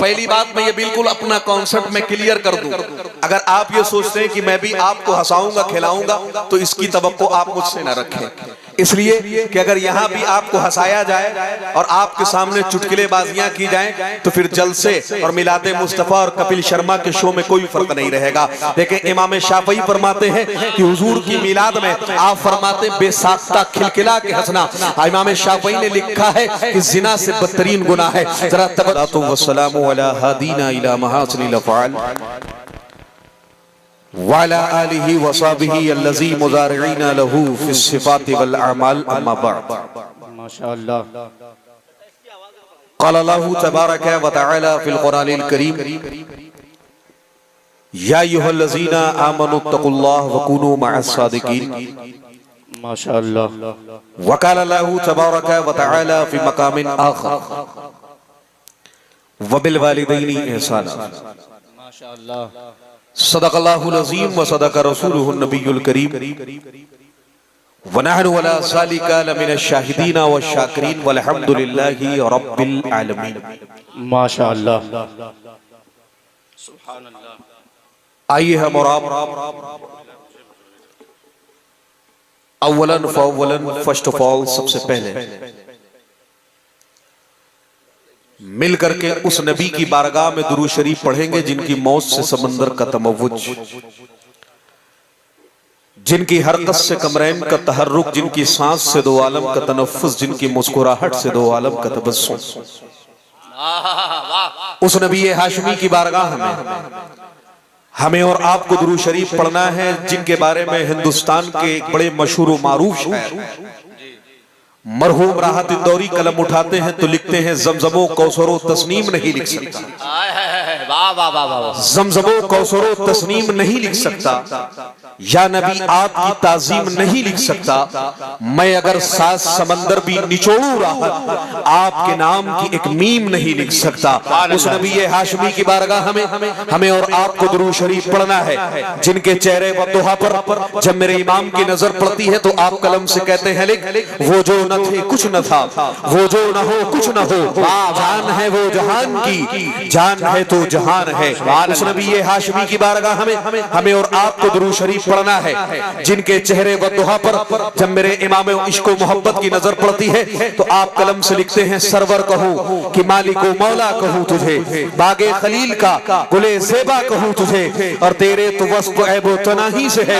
पहली बात मैं ये बिल्कुल अपना कॉन्सेप्ट में क्लियर कर दूं, अगर आप ये सोचते हैं कि मैं भी आपको हंसाऊंगा खिलाऊंगा तो इसकी तवक्को आप मुझसे न रखें, इसलिए कि अगर यहाँ भी आपको हंसाया जाए और आपके सामने चुटकुलेबाजियां की जाएं तो फिर जलसे और मिलादे मुस्तफा और कपिल शर्मा के शो में कोई फर्क नहीं रहेगा। लेकिन इमाम शाफई फरमाते हैं कि हुजूर की मिलाद में आप फरमाते बेसाख्ता खिलखिला के हंसना, इमाम शाफई ने लिखा है कि जिना से बदतरीन गुनाह है। जरा तबअतु वस्सलामु अला हादीना इला महासिनिल अफ़आल वाला आलिही वसाबिही अल्लज़ी मुज़ारिईना लहू फिस सिफ़ाति वल अमाल अम्मा बअद। माशाअल्लाह। क़ाल अल्लाहु तबारक व तआला फ़िल क़ुरानिल करीम या अय्युहल्लज़ीना आमनुत्तक़ुल्लाह वकुनू मअस सादिक़ीन। माशाअल्लाह। व क़ाल अल्लाहु तबारक व तआला फ़ी मक़ामिन आख़र व बिल वालिदैनि इहसाना। माशाअल्लाह। सदक़ल्लाहुल अज़ीम व सदक़ रसूलुहुन नबियुल करीम व नहनु अला ज़ालिका लमिनश शाहिदीन व शाकिरीन वल्हम्दुलिल्लाहि रब्बिल आलमीन। माशाअल्लाह। आइए हम और आप अव्वलन फर्स्ट ऑफ ऑल सबसे पहले मिल करके उस नबी की बारगाह में दुरूद शरीफ पढ़ेंगे जिनकी मौत से समंदर का तमव्वुज, जिनकी हरकत से कमरैन का तहर्रुक, जिनकी सांस से दो आलम का तनफ्फुस, जिनकी मुस्कुराहट से दो आलम का तबस्सुम, उस नबी हाशमी की बारगाह में हमें और आपको दुरूद शरीफ पढ़ना है जिनके बारे में हिंदुस्तान के एक बड़े मशहूर व मारूफ शायर मरहूम राहत इंदौरी कलम उठाते हैं तो लिखते हैं ज़मज़मो कौसरो तस्नीम नहीं लिख सकता, ज़मज़मो कौसरो तस्नीम नहीं लिख सकता, या नबी आपकी ताज़ीम नहीं लिख सकता, मैं अगर सात समंदर भी निचोड़ूं राहत आपके नाम की एक मीम नहीं लिख सकता। उस नबी हाशमी की बारगाह हमें और आपको दुरूद शरीफ पढ़ना है जिनके चेहरे व दुहा पर जब मेरे इमाम की नजर पड़ती है तो आप कलम से कहते हैं लिख, वो जो न थे कुछ न था, वो जो न हो कुछ न हो, जान है वो जहान की, जान है तो जहान है। उस नबी हाशमी की बारगाह हमें और आपको दुरूद शरीफ पढ़ना है जिनके चेहरे व दुहा पर जब मेरे इमाम इश्क व मोहब्बत की नजर पड़ती है तो आप कलम से लिखते हैं सरवर कहूं कि मालिको मौला कहूं तुझे, बागे खलील का गुले ज़ेबा कहूं तुझे, और तेरे तो वस्फ ऐबो तनाही से है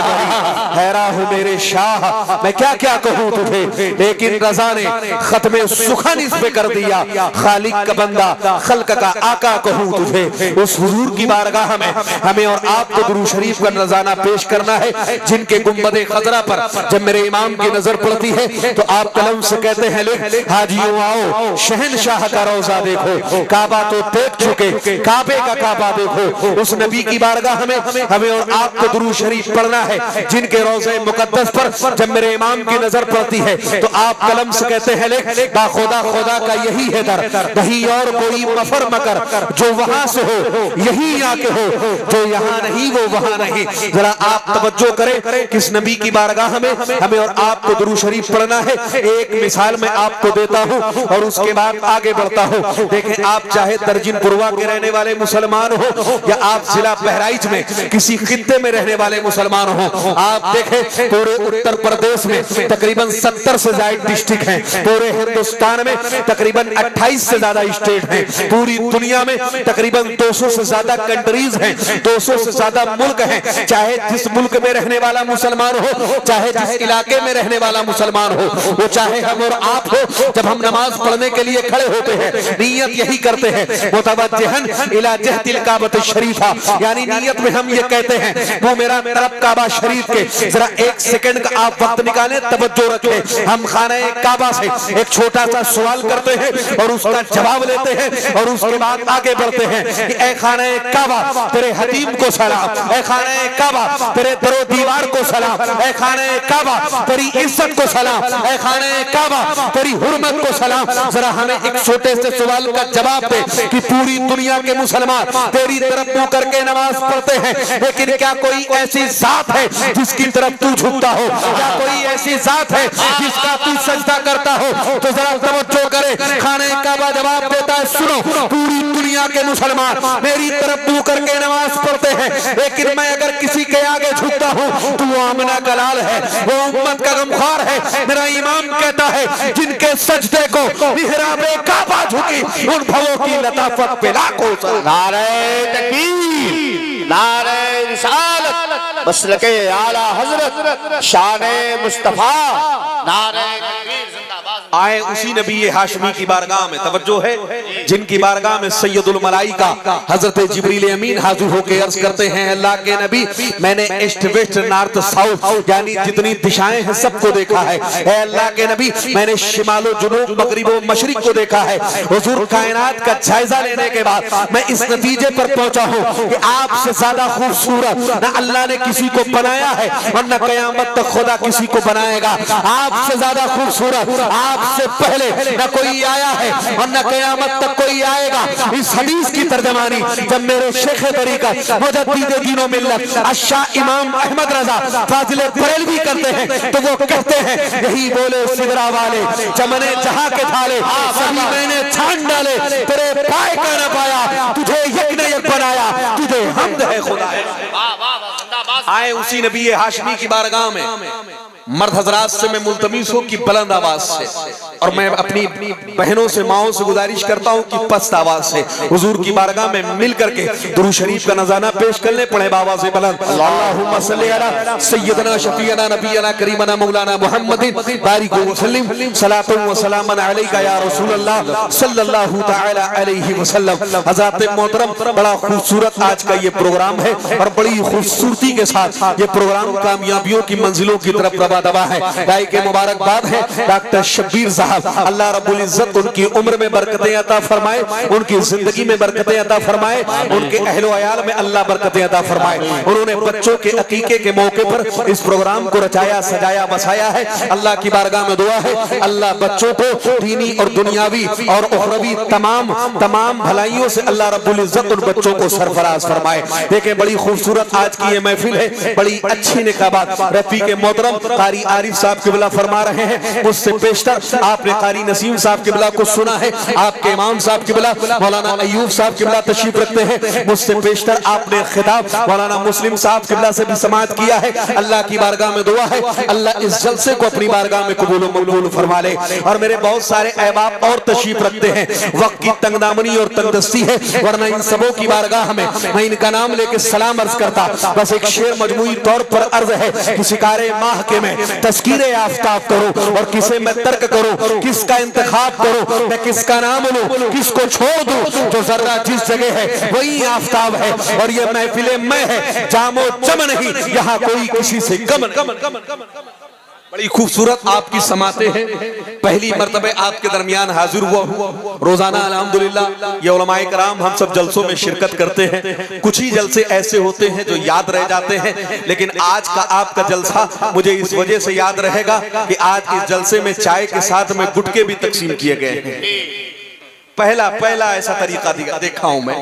हैरा हूं मेरे शाह मैं क्या क्या कहूं तुझे, लेकिन रज़ा ने खत्मे सुखन इस पे कर दिया, खालिक का बंदा खल्क का आका कहूं तुझे। उस हुजूर की बारगाह में हमें और आपको दुरूद शरीफ का नज़ारा पेश करना है जिनके गुंबदे खजरा पर जब मेरे इमाम की नजर पड़ती है तो आप कलम से कहते हैं लिख, हाजियों आओ शहनशाह का रोजा देखो, काबा तो देख चुके काबे का काबा देखो। उस नबी की बारगाह हमें और आपको दुरूद शरीफ पढ़ना है जिनके रोज़े मुकद्दस पर जब मेरे इमाम की नजर पड़ती है तो आप कलम से कहते हैं लिख, बाखुदा खुदा का यही है दर, नहीं और कोई मफर मकर, जो वहां से हो यही यहाँ के हो, जो यहाँ नहीं वो वहां नहीं। जरा आप तवज्जो करें किस नबी की बारगाह में हमें और आपको दुरूद शरीफ पढ़ना है। एक मिसाल मैं आपको देता हूँ और उसके बाद आगे बढ़ता हूँ। देखें, आप चाहे दर्जिन पुरवा के रहने वाले मुसलमान हो या आप जिला बहराइच में किसी खित्ते में रहने वाले मुसलमान हो, आप देखें पूरे उत्तर प्रदेश में तकरीबन 70 से ज्यादा डिस्ट्रिक्ट हैं, पूरे हिंदुस्तान में तकरीबन 28 से ज्यादा स्टेट हैं, पूरी दुनिया में तकरीबन 200 से ज्यादा कंट्रीज हैं, 200 से ज्यादा मुल्क हैं। चाहे जिस मुल्क में रहने वाला मुसलमान हो, चाहे जिस इलाके में रहने वाला मुसलमान हो, वो चाहे हम और आप हो, जब हम नमाज पढ़ने के लिए खड़े होते हैं नियत यही करते हैं मुतवज्जिहन इला जहतिल काबत शरीफा, यानी नियत में हम ये कहते हैं वो मेरा तरफ काबा शरीफ के। जरा एक सेकंड का आप वक्त निकालें, तवज्जो रखें। हम खाने काबा से एक छोटा सा सवाल करते हैं और उसका जवाब लेते हैं और उसके बाद आगे बढ़ते हैं कि ए खाने काबा तेरे हतीम को सलाम, ए खाने काबा तेरे दरो दीवार को सलाम, ए खाने काबा तेरी इज्जत को सलाम, ए खाने काबा तेरी हुर्मत को सलाम। जरा हमें एक छोटे से सवाल का जवाब दे कि पूरी दुनिया के मुसलमान तेरी तरफ मुंह करके नमाज पढ़ते हैं, लेकिन क्या कोई ऐसी जात है जिसकी तरफ तू झुकता हो? क्या कोई ऐसी जात है जिसका तू सजदा करता हो तो जरा तवज्जो करे। खाने काबा जवाब देता है, सुनो पूरी दुनिया के मुसलमान मेरी तरफ मुंह करके नमाज पढ़ते हैं, लेकिन मैं अगर किसी के आगे झुकता हूँ तो वो आमना का लाल है, वो उम्मत का गमख्वार है। मेरा इमाम कहता है जिनके सजदे को मिहराबे काबा झुकी उन भवों की लताफत पे लाखों नारे तकबीर, नारे रिसालत, मसलके आला हजरत, शाने मुस्तफा, नारे तकबीर जिंदाबाद। आए उसी नबी हाशमी की बारगाह में, तवज्जो है, जिनकी बारगाह में सैयदुल मलाइका हजरत जिब्रील अमीन हाजिर होकर अर्ज करते हैं, अल्लाह के नबी मैंने ईस्ट वेस्ट नॉर्थ साउथ यानी जितनी दिशाएं हैं सबको देखा है। अल्लाह के नबी मैंने शिमालो जुनूब मगरिब व मशरिक को देखा है। हुजूर कायनात का जायजा लेने के बाद मैं इस नतीजे पर पहुंचा हूं कि आपसे ज्यादा खूबसूरत न अल्लाह ने किसी को बनाया है और न कयामत तक खुदा किसी को बनाएगा। आपसे ज्यादा खूबसूरत आपसे पहले न कोई आया है और न कयामत तक कोई आएगा। इस हदीस की तर्जमानी जब मेरे शेख तरीक़त मुजद्दिद दीनो मिल्लत अशाह इमाम अहमद रजा फाजिल बरेलवी करते हैं तो वो कहते हैं यही बोले सिदरा वाले चमने जहां के थाले सभी मैंने छान डाले, तेरे पाए का न पाया, तुझे यज्ञ यज्ञ बनाया, तुझे हमद है खुदा। आए उसी नबी हाशमी की बारगाह में मर्द हजरात से मैं मुल्तमिस हूं कि बुलंद आवाज से, और मैं अपनी बहनों से माओं से गुजारिश करता हूं कि पस्त आवाज से हुजूर की बारगाह में मिल करके दुरूद शरीफ का नज़ारा पेश कर ले। पढ़े बाबा से बुलंद अल्लाहुम्मा सल्ली अला सय्यदना शफीअना नबीना करीमना मौलाना मुहम्मदिन बारिक व सल्लिम सलातु व सलामन अलैका या रसूल अल्लाह सल्लल्लाहु तआला अलैहि वसल्लम। हज़रात मोहतरम, बड़ा खूबसूरत आज का ये प्रोग्राम है और बड़ी खूबसूरती के साथ ये प्रोग्राम कामयाबियों की मंजिलों की तरफ दवा है। भाई के मुबारकबाद है डॉक्टर शब्बीर साहब, अल्लाह रब्बुल इज्जत उनकी उम्र में बरकतें अता फरमाए, उनकी जिंदगी में बरकतें अता फरमाए, उनके अहलो अयाल में अल्लाह बरकतें अता फरमाए। उन्होंने बच्चों के अकीके के मौके पर इस प्रोग्राम को रचाया सजाया बसाया है। अल्लाह की बारगाह में दुआ है अल्लाह बच्चों को दीनी और दुनियावी और उखरवी तमाम भलाइयों से अल्लाह रब्बुल इज्जत उन बच्चों को सरफराज फरमाए। देखें बड़ी खूबसूरत आज की ये महफिल है, बड़ी अच्छी निकाबात रफी के मोहतरम कारी आरिफ साहब किबला फरमा रहे हैं। उससे पेशतर आपने कारी नसीम साहब किबला को सुना है, आपके इमाम साहब किबला मौलाना अयूब साहब किबला तशरीफ रखते हैं। मुझसे पेशतर आपने खिताब मौलाना मुस्लिम साहब किबला से भी समाअत किया है। अल्लाह की बारगाह में दुआ है अल्लाह इस जलसे को अपनी बारगाह में कबूल व मकबूल फरमा ले। और मेरे बहुत सारे अहबाब और तशरीफ रखते हैं, वक्त की तंगदामनी और तंगदस्ती है, वरना इन सबों की बारगाह में मैं इनका नाम लेके सलाम अर्ज करता। बस एक शेर मजमूई तौर पर अर्ज है कि शिकारे माह के मैं तस्कीरे आफ्ताब करूं और किसे मैं तर्क करूं, किसका इंतखाब करूं, मैं किसका नाम लूं, किसको छोड़ दूं। जो जर्रा जिस जगह है वही आफ्ताब है और ये महफिले मैं है, जामो जम नहीं यहाँ कोई किसी से कम नहीं। बड़ी खूबसूरत आपकी समाते हैं, पहली मर्तबे आपके दरमियान हाजिर हुआ हूँ। रोजाना अल्हम्दुलिल्लाह ये उलमाए कराम हम सब जलसों में शिरकत करते हैं। कुछ ही जलसे ऐसे होते हैं जो याद रह जाते हैं, लेकिन आज का आपका जलसा मुझे इस वजह से याद रहेगा कि आज इस जलसे में चाय के साथ में गुटके भी तकसीम किए गए हैं। पहला ऐसा तरीका देखा हूं मैं,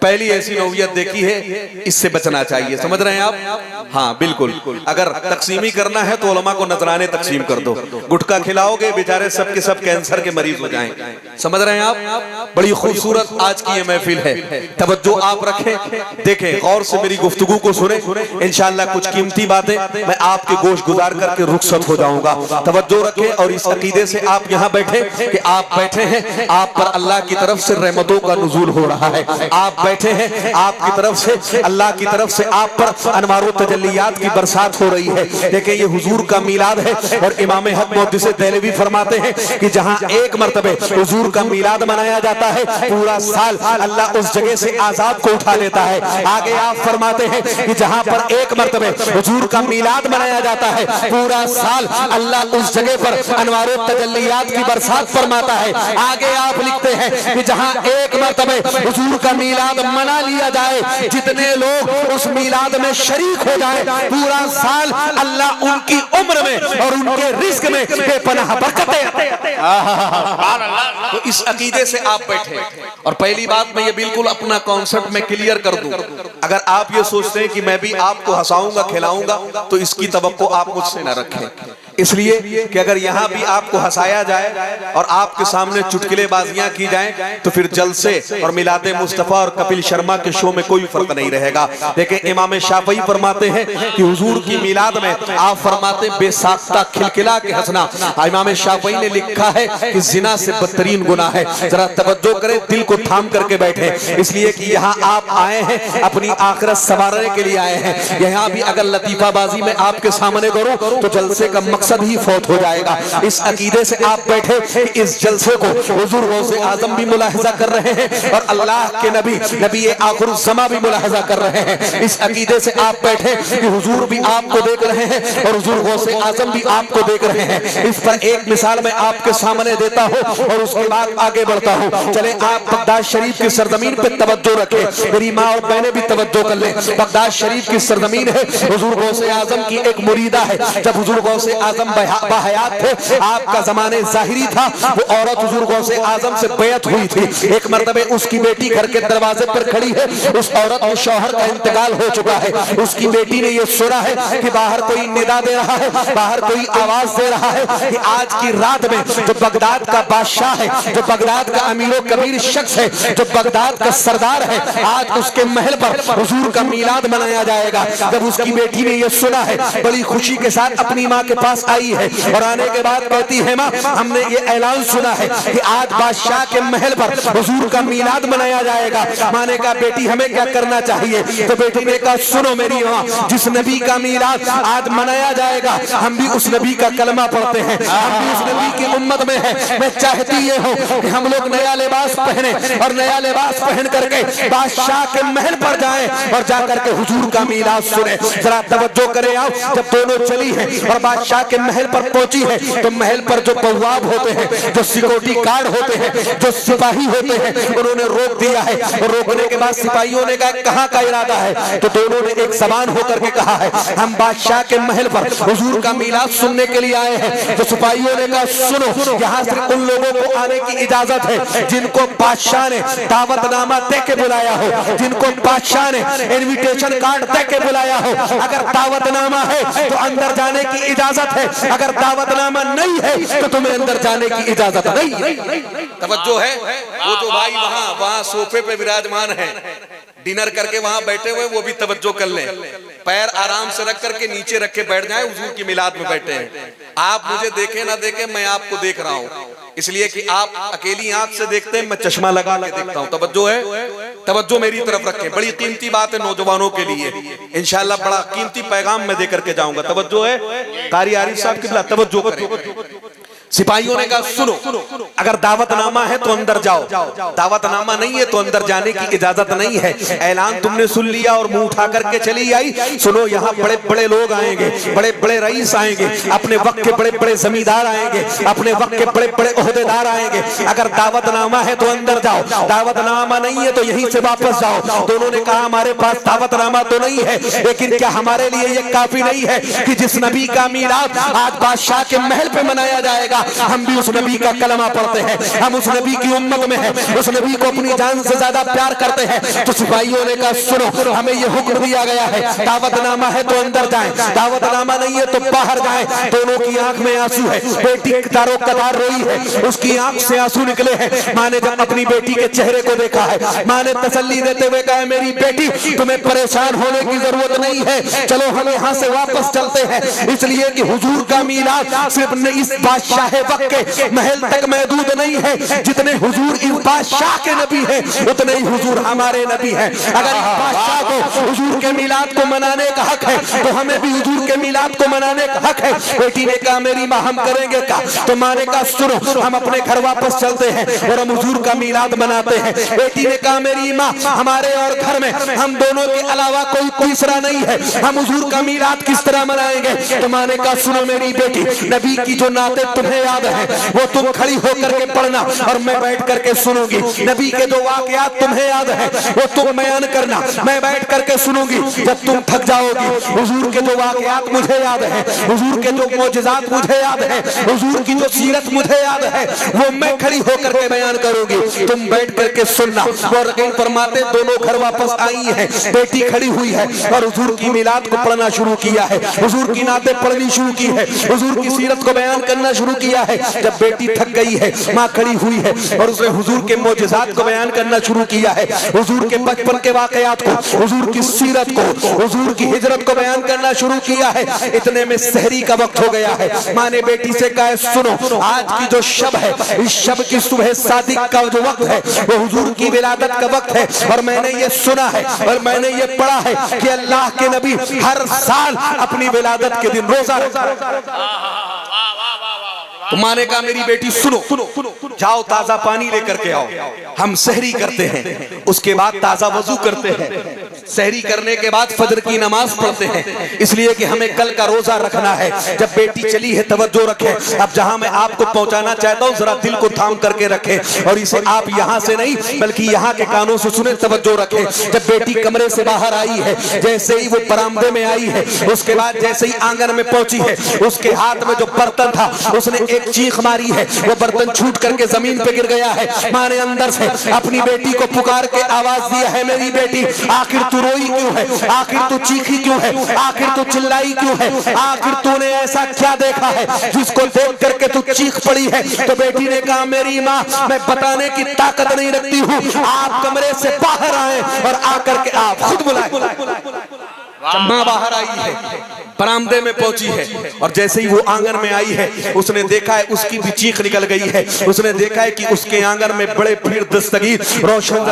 पहली ऐसी नौयत देखी है, इससे बचना चाहिए। समझ रहे हैं आप? हाँ बिल्कुल। अगर तकसीमी करना है तो उलमा को नजराने तकसीम कर दो, गुटखा खिलाओगे बेचारे सब के सब कैंसर के मरीज हो जाएंगे। समझ रहे हैं आप? बड़ी खूबसूरत आज की ये महफिल है, तवज्जो आप रखें, देखें गौर से मेरी गुफ्तगू को सुने। इंशाअल्लाह कुछ कीमती बातें मैं आपके गोश गुजार करके रुखसत हो जाऊंगा। तवज्जो रखें और इस अकीदे से आप यहाँ बैठे कि आप बैठे हैं, आप पर अल्लाह की तरफ से रहमतों का नुज़ूल हो रहा है। आप बैठे हैं, आपकी तरफ से अल्लाह की तरफ से आप पर अनवार तजल्लियात की बरसात हो रही है। देखिए ये हुजूर का मीलाद है और इमाम हक मुहद्दिस देहलवी फरमाते हैं कि जहां एक मरतबे हुजूर का मीलाद मनाया जाता है, पूरा साल अल्लाह उस जगह से आजाद को उठा लेता है। आगे आप फरमाते हैं कि जहां पर एक मरतबे हुजूर का मीलाद मनाया जाता है, पूरा साल अल्लाह उस जगह पर अनवार तजल्लियात की बरसात फरमाता है। आगे आप लिखते हैं कि जहां एक मरतबे हुजूर का मीलाद मना लिया जाए, जितने लोग उस मीलाद में शरीक हो जाए, पूरा साल अल्लाह उनकी उम्र में और उनके रिस्क में बेपनाह बरकतें। तो इस अकीदे से आप बैठे। और पहली बात मैं ये बिल्कुल अपना कॉन्सेप्ट में क्लियर कर दूं, अगर आप ये सोचते हैं कि मैं भी आपको हंसाऊंगा खिलाऊंगा तो इसकी तवक्को आप मुझसे न रखें। इसलिए कि अगर यहाँ भी आपको हंसाया जाए और आपके सामने चुटकुलेबाजियां की जाएं तो फिर जलसे और मिलादे मुस्तफा और कपिल शर्मा के शो में कोई फर्क नहीं रहेगा। देखिए इमाम शाफई फरमाते हैं कि हुजूर की मिलाद में आप फरमाते बेसाख्ता खिलखिला के हंसना। इमाम शाफई ने लिखा है कि जिना से बदतरीन गुनाह है। जरा तवज्जो करें, दिल को थाम करके बैठे, इसलिए कि यहाँ आप आए हैं अपनी आखिरत संवारने के लिए आए हैं। यहाँ भी अगर लतीफाबाजी में आपके सामने करो तो जलसे का मकसद ही फौत हो जाएगा। इस अकीदे से आप बैठे कि इस जलसे को हुजूर गौसे आजम भी मुलाहिजा कर रहे हैं और अल्लाह के नबी आखिर ज़मा भी मुलाहिजा कर रहे हैं। इस अकीदे से आप बैठे कि हुजूर भी आपको देख रहे हैं और हुजूर गौसे आजम भी आपको देख रहे हैं। इस पर एक मिसाल मैं आपके सामने देता हूँ और उसके बाद आगे बढ़ता हूँ। चले आप बगदाद शरीफ की सरजमीन पे तवज्जो रखें, मेरी माँ और बहनें भी तवज्जो कर लें। बगदाद शरीफ की सरजमीन है, हुजूर गौसे आजम की एक मुरीदा है। जब हुजूर गौसे आजम बाहयात थे, आपका जमाने जाहिरी था, वो औरत हुजूर गौसे आजम से बैत हुई थी। एक मरतबे उसकी बेटी घर के दरवाजे पर खड़ी है, उस औरत के शौहर का इंतकाल हो चुका है। उसकी बेटी ने ये सुना है कि बाहर कोई निदा दे रहा है, बाहर कोई आवाज दे रहा है कि आज की रात में जो बगदाद का बादशाह है, जो बगदाद का अमीरो कबीर शख्स है, जो बगदाद का सरदार है, आज उसके महल पर हुजूर का मीलाद मनाया जाएगा। जब उसकी बेटी ने ये सुना है, बड़ी खुशी के साथ अपनी माँ के पास आई है और आने के बाद कहती है, माँ हमने ये ऐलान सुना है कि आज बादशाह के महल पर हुजूर का मीलाद मनाया जाएगा। माँ ने कहा बेटी हमें क्या करना चाहिए? तो बेटी ने कहा सुनो मेरी माँ, जिस नबी का मीलाद आज मनाया जाएगा हम भी उस नबी का कलमा पढ़ते हैं, हम भी उस नबी की उम्मत में है। मैं चाहती ये हूँ कि हम लोग नया लिबास पहने और नया लिबास पहन करके बादशाह के महल पर जाएं और जाकर के हुजूर का मीलाद सुने। जरा तवज्जो करें आप, जब दोनों चली है और बादशाह के महल पर पहुंची है तो महल पर जो बवाब होते हैं, जो सिक्योरिटी गार्ड होते हैं, जो सिपाही होते हैं, उन्होंने रोक दिया है। और रोकने के बाद सिपाहियों ने कहा कहाँ का इरादा है? तो दोनों ने एक जबान होकर के कहा है हम बादशाह के महल पर हुजूर का मीलाद सुनने के लिए आए हैं। तो सिपाहियों ने कहा सुनो, यहाँ सिर्फ उन लोगों को आने की इजाजत है जिनको बादशाह ने दावतनामा दे के बुलाया हो, जिनको बादशाह ने इनविटेशन कार्ड दे के बुलाया हो। अगर दावतनामा है तो अंदर जाने की इजाजत है, अगर दावतनामा नहीं है तो तुम्हें अंदर जाने की इजाजत नहीं। तवज्जो है, वो जो भाई वहाँ सोफे पे विराजमान है, डिनर करके वहां बैठे हुए, वो भी तवज्जो कर लें, पैर आराम से रख करके नीचे रख के बैठ जाएं, हुजूर की मिलाद में बैठे हैं। आप मुझे देखें ना देखें, मैं आपको देख रहा हूं, इसलिए कि आप अकेली आंख से देखते हैं, मैं चश्मा लगा के देखता हूं। तवज्जो है, तवज्जो मेरी तरफ रखें, बड़ी कीमती बात है नौजवानों के लिए, इंशाल्लाह बड़ा कीमती पैगाम मैं देकर के जाऊंगा। तवज्जो है, कारी आरिफ साहब किबला तवज्जो करें। सिपाहियों ने कहा सुनो, अगर दावतनामा है तो अंदर जाओ, दावतनामा नहीं है तो अंदर जाने की इजाजत नहीं है। ऐलान तुमने सुन लिया और मुंह उठा करके चली आई। सुनो, यहाँ बड़े बड़े लोग आएंगे, बड़े बड़े रईस आएंगे, अपने वक्त के बड़े बड़े जमींदार आएंगे, अपने वक्त के बड़े बड़े ओहदेदार आएंगे। अगर दावतनामा है तो अंदर जाओ, दावतनामा नहीं है तो यहीं से वापस जाओ। दोनों ने कहा हमारे पास दावतनामा तो नहीं है, लेकिन क्या हमारे लिए ये काफी नहीं है कि जिस नबी का मीलाद आज बादशाह के महल पे मनाया जाएगा, हम भी उस नबी का कलमा पढ़ते हैं, हम उस नबी की उम्मत में हैं, उस नबी को अपनी जान से ज्यादा प्यार करते हैं। तो सिपाहियों ने कहा सुनो, हमें ये हुक्म दिया गया है, दावतनामा है तो अंदर जाएं, दावतनामा नहीं है तो बाहर जाएं। दोनों की आंख में आंसू है, बेटी कतारों कतार रोई है, उसकी आंख से आंसू निकले हैं। माँ ने जब अपनी बेटी के चेहरे को देखा है, माँ ने तसल्ली देते हुए कहा मेरी बेटी तुम्हें परेशान होने की जरूरत नहीं है, चलो हम यहाँ से वापस चलते हैं। इसलिए कि हुजूर का मीलाद सिर्फ इस बादशाह वक्त के महल तक महदूद नहीं है, जितने हुजूर इस बादशाह के नबी हैं उतने ही हुजूर हमारे नबी हैं। अगर इस बादशाह को हुजूर के मिलाद को मनाने का हक है तो हमें भी हुजूर के मिलाद को मनाने का हक है। बेटी ने कहा मेरी माँ हम करेंगे क्या? तो माँ ने कहा सुनो, हम अपने घर वापस चलते हैं और हम हुजूर का मिलाद मनाते हैं। बेटी ने कहा मेरी माँ हमारे और घर में हम दोनों के अलावा कोई तीसरा नहीं है, हम हुजूर का मिलाद किस तरह मनाएंगे? तो माँ ने कहा सुनो मेरी बेटी, नबी की जो नाते तुम्हें तुम्हें याद है वो तुम खड़ी होकर के पढ़ना और मैं बैठ करके सुनूंगी। नबी के जो वाकयात तुम्हें याद है वो तुम बयान करना, मैं बैठ करके सुनूंगी। जब तुम थक जाओगी, हुजूर के जो वाकयात मुझे याद है, हुजूर के जो मौजिज़ात मुझे याद है, हुजूर की जो सीरत मुझे याद है, वो मैं खड़ी होकर के बयान करूंगी, तुम बैठ करके सुनना। और फरमाते दोनों घर वापस आई हैं, बेटी खड़ी हुई है और हुजूर की मिलाद को पढ़ना शुरू किया है, हुजूर की नाते पढ़नी शुरू की है, हुजूर की सीरत को बयान करना शुरू किया है। जब बेटी थक गई है, माँ खड़ी हुई है और उसने हुजूर के मौजिज़ात को बयान करना शुरू किया है, हुजूर के बचपन के वाकयात को, हुजूर की सीरत को, हुजूर की हिजरत को बयान करना शुरू किया है। इतने में सहरी का वक्त हो गया है। माँ ने बेटी से कहा, सुनो, आज की जो शब है, इस शब की सुबह सादिक का जो वक्त है वो हुजूर की विलादत का वक्त है। और मैंने ये सुना है और मैंने ये पढ़ा है कि अल्लाह के नबी हर साल अपनी विलादत के दिन रोजा तो माँ ने कहा, मेरी बेटी सुनो, जाओ ताजा पानी लेकर के आओ, हम सहरी करते हैं, उसके बाद ताजा वजू करते हैं, सहरी करने के बाद फजर की नमाज पढ़ते हैं, इसलिए कि हमें कल का रोजा रखना है। जब बेटी चली है तवज्जो रखें। अब जहां मैं आपको पहुंचाना चाहता हूं जरा दिल को थाम करके रखें और इसे आप यहां से नहीं बल्कि यहां के कानों से सुने, तवज्जो रखें। जब बेटी कमरे से बाहर आई है, जैसे ही वो बरामदे में आई है, उसके बाद जैसे ही आंगन में पहुंची है, उसके हाथ में जो बर्तन था उसने एक चीख मारी है, वो बर्तन छूट करके जमीन पे गिर गया है। माँ ने अंदर से अपनी बेटी को पुकार के आवाज दिया है, मेरी बेटी आखिर तू रोई क्यों है, आखिर तू चीखी क्यों है, आखिर तू चिल्लाई क्यों है, आखिर तूने ऐसा क्या देखा है जिसको देख करके तू चीख पड़ी है। तो बेटी ने कहा, मेरी माँ मैं बताने की ताकत नहीं रखती हूँ, आप कमरे से बाहर आए और आकर के आप खुद बुलाए। माँ बाहर आई है, बरामदे में पहुंची है और जैसे ही वो आंगन में आई है उसने देखा है उसकी भी चीख निकल गई है। उसने देखा है कि उसके आंगन में बड़े पीर दस्तगीर रोशन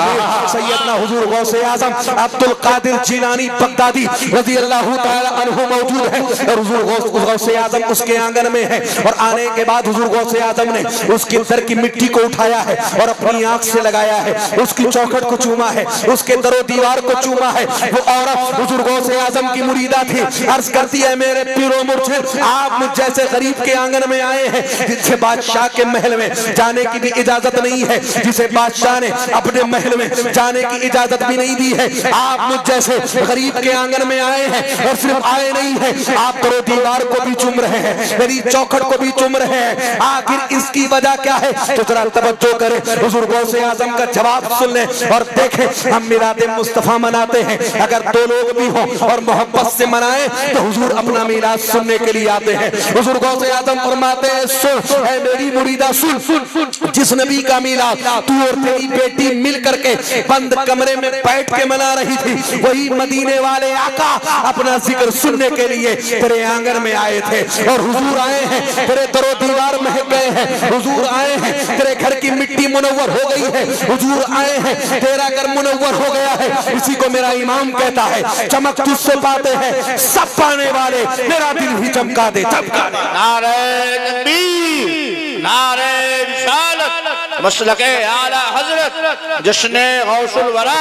सैयदना हुजूर गौसे आजम अब्दुल कादिर जिलानी बगदादी रज़ी अल्लाह ताला अन्हु मौजूद है और हुजूर गौसे आजम उसके आंगन में है। और आने के बाद हुजूर गौसे आजम ने उसके दर की मिट्टी को उठाया है और अपनी आंख से लगाया है, उसकी चौखट को चूमा है, उसके दरो दीवार को चूमा है। वो औरत हुजूर गौसे आजम की मुरीदा थी। अर्ज करती है, मेरे पीरो मुर्शिद आप मुझ जैसे गरीब के आंगन में आए हैं जिसे बादशाह के महल में जाने की भी इजाजत नहीं है, जिसे बादशाह ने अपने महल में जाने की इजाजत भी नहीं दी है। आप मुझ जैसे गरीब के आंगन में आए हैं और सिर्फ आए नहीं हैं, आप दरो दीवार को भी चूम रहे हैं, मेरी चौखट को भी चूम रहे हैं। आखिर इसकी वजह क्या है? तो जरा तवज्जो करें, हुजूर गौसे आजम का जवाब सुन लें और देखें। हम मिलाद मुस्तफा मनाते हैं, अगर दो लोग भी हों और मोहब्बत से मनाएं तो हुजूर अपना मिलाद सुनने के लिए आते हैं। हुजूर गौसे आजम फरमाते हैं, सुन है मेरी मुरीदा सुन, जिस नबी का मिलाद तू और तेरी बेटी मिल करके बंद कमरे में बैठ के मना रही थी, वही मदीने वाले आका अपना जिक्र सुनने के लिए तेरे आंगन में आए थे। और हुजूर आए हैं, तेरे दरो दीवार महक गए हैं, हुजूर आए हैं, तेरे घर की मिट्टी मुनव्वर हो गई है, हुजूर आए हैं, तेरा घर मुनव्वर हो गया है। इसी को मेरा इमाम कहता है, चमक तुझसे पाते हैं सब पाने वाले, मेरा दिल भी चमका दे, चमका दे। नारे तकबीर, नारे रिसालत, मसलके आला हजरत जश्ने गौसुल वरा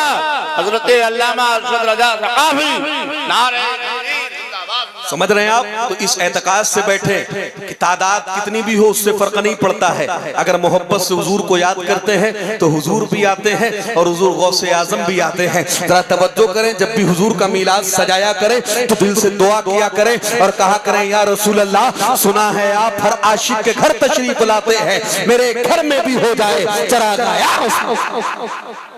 हजरत अल्लामा अरशद रजा सकाफी, नारे समझ रहे हैं आप? तो इस एतकाद से बैठे कि तादाद कितनी भी हो उससे फर्क नहीं पड़ता है। अगर मोहब्बत से हुजूर को याद करते हैं तो हुजूर भी आते हैं और हुजूर गौसे आजम भी आते हैं। जरा तवज्जो करें, जब भी हुजूर का मिलाद सजाया करें तो दिल से दुआ किया करें और कहा करें, या रसूल अल्लाह सुना है आप हर आशिक के घर तशरीफ लाते हैं, मेरे घर में भी हो जाए चरागा या रसूल।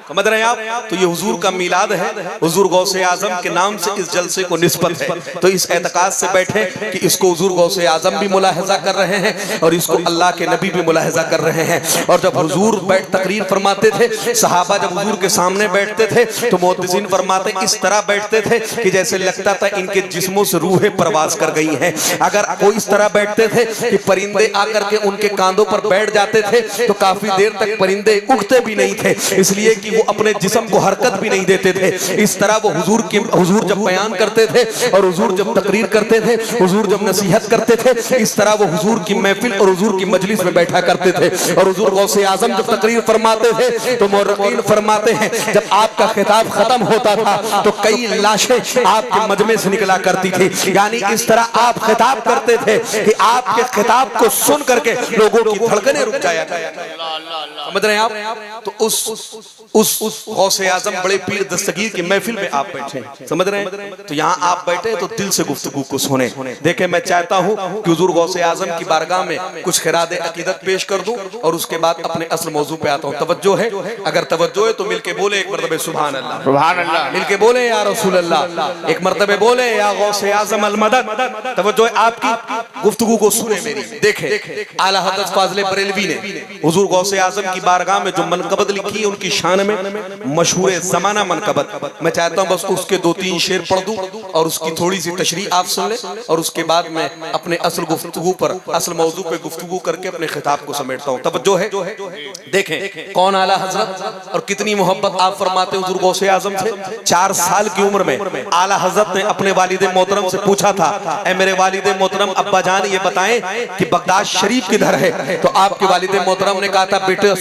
समझ रहे हैं आप? तो ये हुजूर का मिलाद है, हुजूर गौसे आजम के नाम से इस जलसे को निस्बत है। तो इस एतकाद से बैठे कि इसको हुजूर गौसे आजम भी मुलाहजा कर रहे हैं और इसको अल्लाह के नबी भी मुलाहजा कर रहे हैं। और जब हुजूर बैठ तकरीर फरमाते थे, सहाबा जब हुजूर के सामने बैठते थे तो मुहद्दिसीन फरमाते इस तरह बैठते थे कि जैसे लगता था इनके जिस्मों से रूहें परवाज कर गई हैं। अगर वो इस तरह बैठते थे कि परिंदे आकर के उनके कांधों पर बैठ जाते थे तो काफी देर तक परिंदे उठते भी नहीं थे, इसलिए कि वो अपने जिस्म को हरकत भी नहीं देते थे। इस तरह वो हुजूर जब बयान करते थे और हुजूर जब तकरीर करते थे, हुजूर जब नसीहत करते थे, इस तरह वो हुजूर की महफिल और हुजूर की मजलिस में बैठा करते थे। और हुजूर गौसे आजम जब तकरीर फरमाते थे तो मुर्रकीन फरमाते हैं जब आपका खिताब खत्म होता था तो कई लाशें आपके मजमे से निकला करती थी। यानी इस तरह आप खिताब करते थे कि आपके खिताब को सुन करके लोगों की धड़कनें रुक जाया करती। समझ रहे हैं आप? तो उस गौसे आजम बड़े पीर दस्तगीर की महफिल में आप बैठे, समझ रहे हैं? तो यहाँ आप बैठे तो दिल से गुफ्तगू को सुने। देखे, मैं चाहता हूँ कि हुजूर गौसे आजम की बारगाह में कुछ खिरादे अकीदत पेश कर दूं और उसके बाद अपने असल मौजू पे आता हूँ। तवज्जो है? अगर तवज्जो है तो मिलके बोले एक मरतबे सुभान अल्लाह, सुभान अल्लाह। मिलके बोले या रसूल अल्लाह, एक मरतबे बोले या गौसे आजम अल मदद। तवज्जो है आपकी, गुफ्तगू को सुने मेरी। देखे, आला हज़रत फाज़िल बरेलवी ने हुजूर गौसे आजम की बारगाह में जो मनकबत लिखी उनकी शान में मशहूर जमाना मनकबत, मैं चाहता हूँ बस उसके 2-3 शेर पढ़ दूं और उसकी थोड़ी सी तशरीह आप सुन ले और उसके बाद मैं अपने असल गुफ्तगू पर, असल मौजू पे गुफ्तगू करके अपने खिताब को समेटता हूँ। तवज्जो है? देखें कौन आला हजरत और कितनी मोहब्बत आप फरमाते हुजूर गौसे आजम से। 4 साल की उम्र में आला हजरत ने अपने वालिद मोहतरम से पूछा था, ऐ मेरे वालिद मोहतरम अब्बा जान ये बताएं कि बगदाद शरीफ किधर है? तो आपके वालिद मोहतरम ने कहा था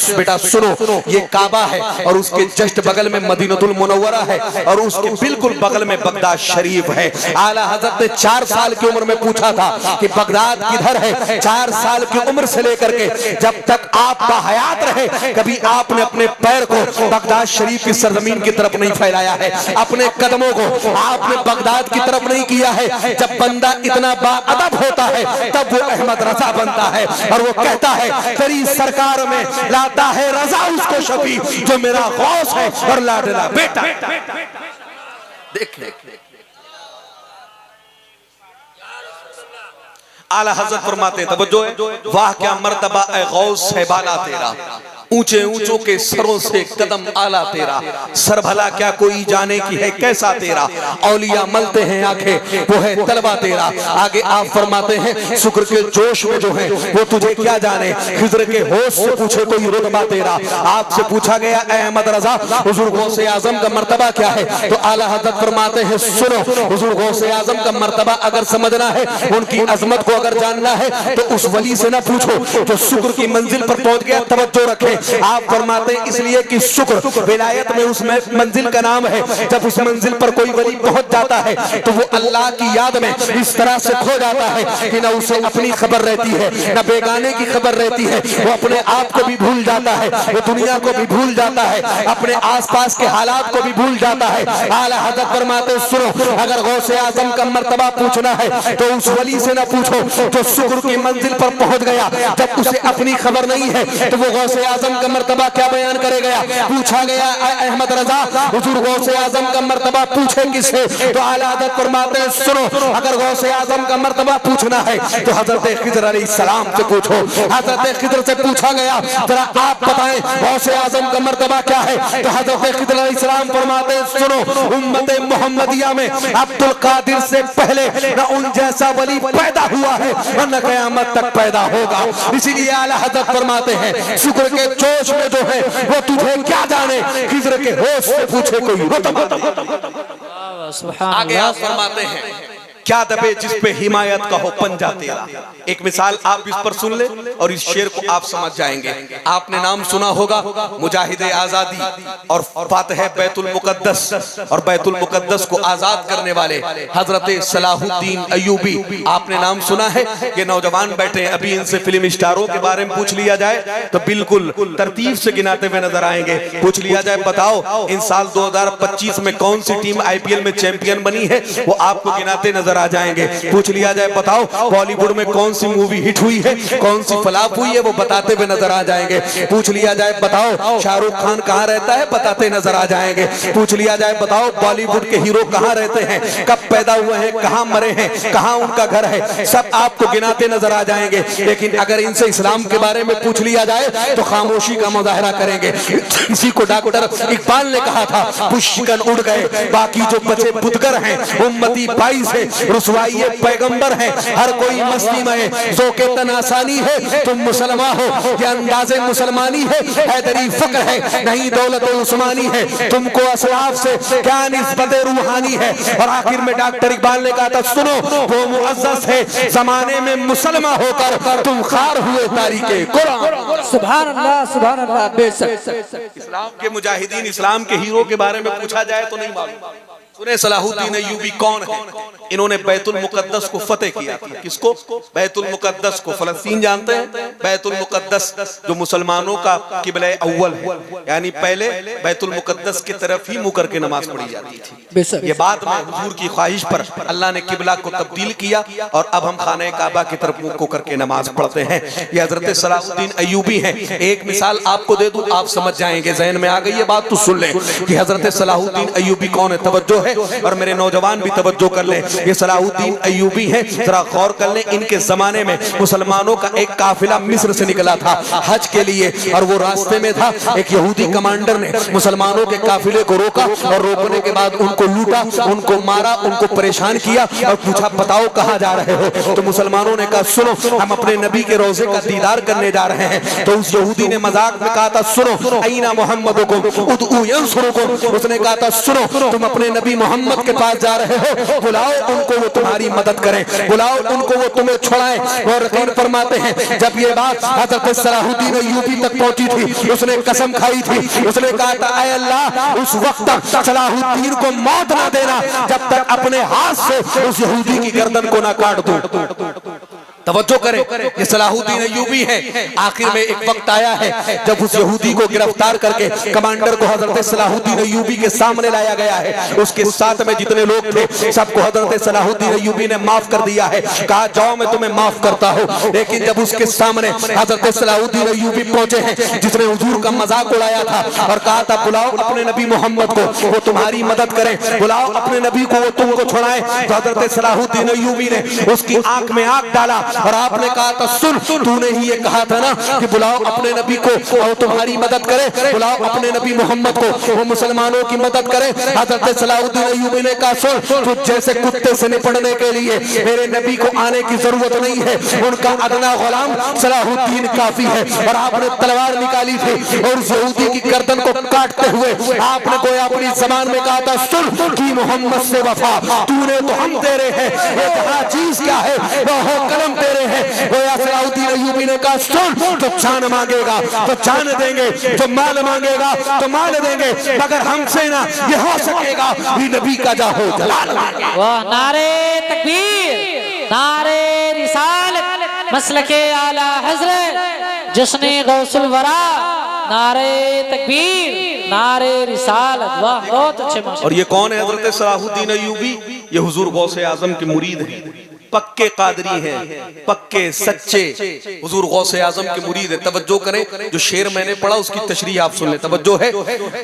बेटा सुनो, ये काबा है और उसके जस्ट बगल में मदीनतुल मुनव्वरा है और उसके बिल्कुल बगल में बगदाद शरीफ है। आला हजरत ने 4 साल की उम्र में पूछा था कि बगदाद किधर है। 4 साल की उम्र से लेकर के जब तक आपका हयात रहे कभी आपने अपने पैर को बगदाद शरीफ की सरजमीन की तरफ नहीं फैलाया है, अपने कदमों को आपने बगदाद की तरफ नहीं किया है। जब बंदा इतना बाअदब होता है तब वो अहमद रजा बनता है और वो कहता है तेरी सरकार में लाता है रजा उसको शफी जो मेरा गौस है और लाडला बेटा। देख आला हज़रत फरमाते हैं, तवज्जो है, वाह क्या मर्तबा ए गौस है बाला तेरा, ऊंचे ऊंचों के सरों से कदम आला तेरा, सर भला क्या कोई जाने की है कैसा तेरा, औलिया मलते हैं आंखें वो है तलवा तेरा। आगे आप फरमाते हैं शुक्र के जोश में जो है वो तुझे क्या जाने, खिज़र के होश से पूछे कोई रुतबा तेरा। आपसे पूछा गया अहमद रजा हुजूर गौसे आजम का मर्तबा क्या है? तो आला हज़रत फरमाते हैं सुनो, हुजूर गौसे आजम का मर्तबा अगर समझना है, उनकी अजमत को अगर जानना है तो उस वली से ना पूछो जो शुक्र की मंजिल पर पहुंच गया। तवज्जो रखें, आप फरमाते हैं इसलिए कि शुक्र विलायत में उस मंजिल का नाम है। जब उस मंजिल पर कोई वली पहुंच जाता है तो वो अल्लाह की याद में इस तरह से खो जाता है कि ना उसे अपनी खबर रहती है ना बेगाने की खबर रहती है। वो अपने आप को भी भूल जाता है, वो दुनिया को भी भूल जाता है, अपने आसपास के हालात को भी भूल जाता है। आला हज़रत फरमाते सुनो, अगर गौसे आजम का मर्तबा पूछना है तो उस वली से ना पूछो जो शुक्र की मंजिल पर पहुंच गया। जब उसे अपनी खबर नहीं है तो वो गौसे आजम का मर्तबा क्या बयान करेगा? पूछा गया अहमद रजा हुजूर गौसे आजम का मर्तबा पूछे किससे? तो आला हज़रत फरमाते हैं सुनो, अगर गौसे आजम का मर्तबा पूछना है तो हजरत खिज़र अलैहिस्सलाम से पूछो। हजरत खिज़र से पूछा गया जरा आप बताएं गौसे आजम का मर्तबा क्या है? तो हजरत खिज़र अलैहिस्सलाम फरमाते हैं सुनो, उम्मत मोहम्मदिया में अब्दुल कादिर से पहले न उन जैसा वली पैदा हुआ है और न क़यामत तक पैदा होगा। इसीलिए आला हज़रत फरमाते हैं शुक्र के जोश में जो है वो तुझे क्या जाने, खिज़र के होश से पूछे कोई रुतबा। आगे आप फरमाते हैं क्या दबे जिस पे हिमायत का हो पंजा तेरा। एक मिसाल आप इस पर सुन ले और इस शेर को आप समझ जाएंगे। आपने नाम सुना होगा मुजाहिद आजादी और फातिह बैतुल मुकद्दस और बैतुल मुकद्दस को आजाद करने वाले हजरत सलाहुद्दीन अय्यूबी। आपने नाम सुना है। ये नौजवान बैठे हैं, अभी इनसे फिल्म स्टारों के बारे में पूछ लिया जाए तो बिल्कुल तरतीब से गिनाते हुए नजर आएंगे। पूछ लिया जाए बताओ इन साल 2025 में कौन सी टीम IPL में चैंपियन बनी है, वो आपको गिनाते नजर आ जाएंगे। पूछ लिया जाए बताओ बॉलीवुड में कौन सी मूवी हिट हुई है, कौन सी फ्लॉप हुई है, वो बताते हुए नजर आ जाएंगे। पूछ लिया जाए बताओ शाहरुख खान कहाँ रहता है, बताते नजर आ जाएंगे। पूछ लिया जाए बताओ बॉलीवुड के हीरो कहाँ रहते हैं, कब पैदा हुए हैं, कहाँ मरे हैं, कहाँ उनका घर है, सब आपको गिनाते नजर आ जाएंगे। लेकिन अगर इनसे इस्लाम के बारे में पूछ लिया जाए तो खामोशी का मुजाहरा करेंगे। इसी को डॉक्टर इकबाल ने कहा था पुष्कन उड़ गए बाकी जो बचे बुतगर हैं उम्मती 22 है रुसवाई पैगंबर है, हर कोई मस्ती में ज़ोक़े तनासानी है, तुम मुसलमान हो ये अंदाज़े मुसलमानी है, हैदरी फक्र है नहीं दौलत उस्मानी है, तुमको असलाफ से क्या निस्बत रूहानी है। और आखिर में डॉक्टर इकबाल ने कहा था सुनो वो मुअज़्ज़ज़ है जमाने में मुसलमान होकर तुम खार हुए तारीके कुरान। सुभान अल्लाह बेशक। इस्लाम के मुजाहिदीन, इस्लाम के हीरो के बारे में पूछा जाए तो नहीं मालूम। सुने सलाहुद्दीन अय्यूबी कौन है? इन्होंने बैतुल मुकद्दस को फतेह किया था। किसको? बैतुल मुकद्दस को। फलस्तीन जानते हैं? बैतुल मुकद्दस जो मुसलमानों का किबला अव्वल है, यानी पहले बैतुल मुकद्दस की तरफ ही मुंह करके नमाज पढ़ी जाती थी। ये बाद में हुजूर की ख्वाहिश पर अल्लाह ने किबला को तब्दील किया और अब हम खाने काबा की तरफ मुंह को करके नमाज पढ़ते हैं। ये हजरत सलाहुद्दीन अय्यूबी हैं। एक मिसाल आपको दे दूं, आप समझ जाएंगे, ज़हन में आ गई ये बात तो सुन लें कि हजरत सलाहुद्दीन अय्यूबी कौन है। तवज्जो है और मेरे नौजवान भी तवज्जो कर लें। ये सलाहुद्दीन अय्यूबी हैं, जरा गौर कर लें। इनके जमाने में मुसलमानों का एक काफिला मिस्र से निकला था हज के लिए, और वो रास्ते में था। एक यहूदी कमांडर ने मुसलमानों के काफिले को रोका और रोकने के बाद उनको लूटा, उनको मारा, उनको परेशान किया और पूछा बताओ कहाँ जा रहे हो? तो मुसलमानों ने कहा सुनो हम अपने नबी के रोजे का दीदार करने जा रहे हैं। तो उस यहूदी ने मजाक में कहा था सुनो ऐना मुहम्मदुकुम उदउ यंसुरुकुम। उसने कहा था सुनो तुम अपने नबी मोहम्मद के पास जा रहे हो, बुलाओ उनको वो तुम्हारी मदद करें, बुलाओ उनको वो तुम्हें छुड़ाएं। और यकीन फरमाते हैं जब ये बात हज़रत सलाहुद्दीन अय्यूबी तक पहुंची थी, उसने कसम खाई थी, उसने कहा था ऐ अल्लाह उस वक्त तक सलाहुद्दीन को मौत ना देना जब तक अपने हाथ से उस यहूदी की गर्दन को ना काट दूं। तवज्जो करें, ये सलाहुद्दीन अय्यूबी है। आखिर में एक वक्त आया है जब उस यहूदी को गिरफ्तार करके कमांडर को हजरत सलाहुद्दीन अय्यूबी के सामने लाया गया है। उसके साथ में जितने लोग थे सबको हजरत सलाहुद्दीन अय्यूबी ने माफ कर दिया है, कहा जाओ मैं तुम्हें माफ करता हूँ। लेकिन जब उसके सामने हजरत सलाहुद्दीन अय्यूबी पहुंचे हैं जिसने हुजूर का मजाक उड़ाया था और कहा था बुलाओ अपने नबी मोहम्मद को, वो तुम्हारी मदद करें, बुलाओ अपने नबी को, वो तुमको छुड़ाएं, तो हजरत सलाहुद्दीन अय्यूबी ने उसकी आंख में आंख डाला और आपने कहा था सुन तूने ही ये कहा था ना कि बुलाओ अपने नबी को और तुम्हारी मदद करे, बुलाओ अपने नबी मोहम्मद को, वो मुसलमानों की मदद करे। हजरत सलाहुद्दीन अय्यूबी ने कहा सुन तू जैसे कुत्ते से निपटने के लिए मेरे नबी को आने की जरूरत नहीं है, उनका अदना गुलाम सलाहुद्दीन काफी है। और आपने तलवार निकाली थी और उस यहूदी की गर्दन को काटते हुए आपने कोई अपनी जबान में कहा था सुन की मोहम्मद से वफा तूने तो हम तेरे हैं, ये कहा चीज क्या है वो हो कलम तेरे हैं। सलाहुद्दीन अय्यूबी ने कहा सुन तो जान मांगेगा तो जान देंगे, तो माल मांगेगा तो माल देंगे, मगर हमसे ना ये हो सकेगा भी नबी का जाहो जलाल। वाह नारे तकबीर, नारे रिसालत, मसलके आला हजरत जश्ने गौसुल वरा, नारे तकबीर, नारे रिसालत। वाह बहुत अच्छे माशाअल्लाह। और ये कौन है हजरत सलाहुद्दीन अय्यूबी? ये हुजूर गौसे आजम के मुरीद हैं, पक्के कादरी हैं, पक्के सच्चे हुजूर गौसे आजम के मुरीद है। तवज्जो करें, जो शेर मैंने पढ़ा उसकी तशरीह आप सुन लें। तवज्जो है,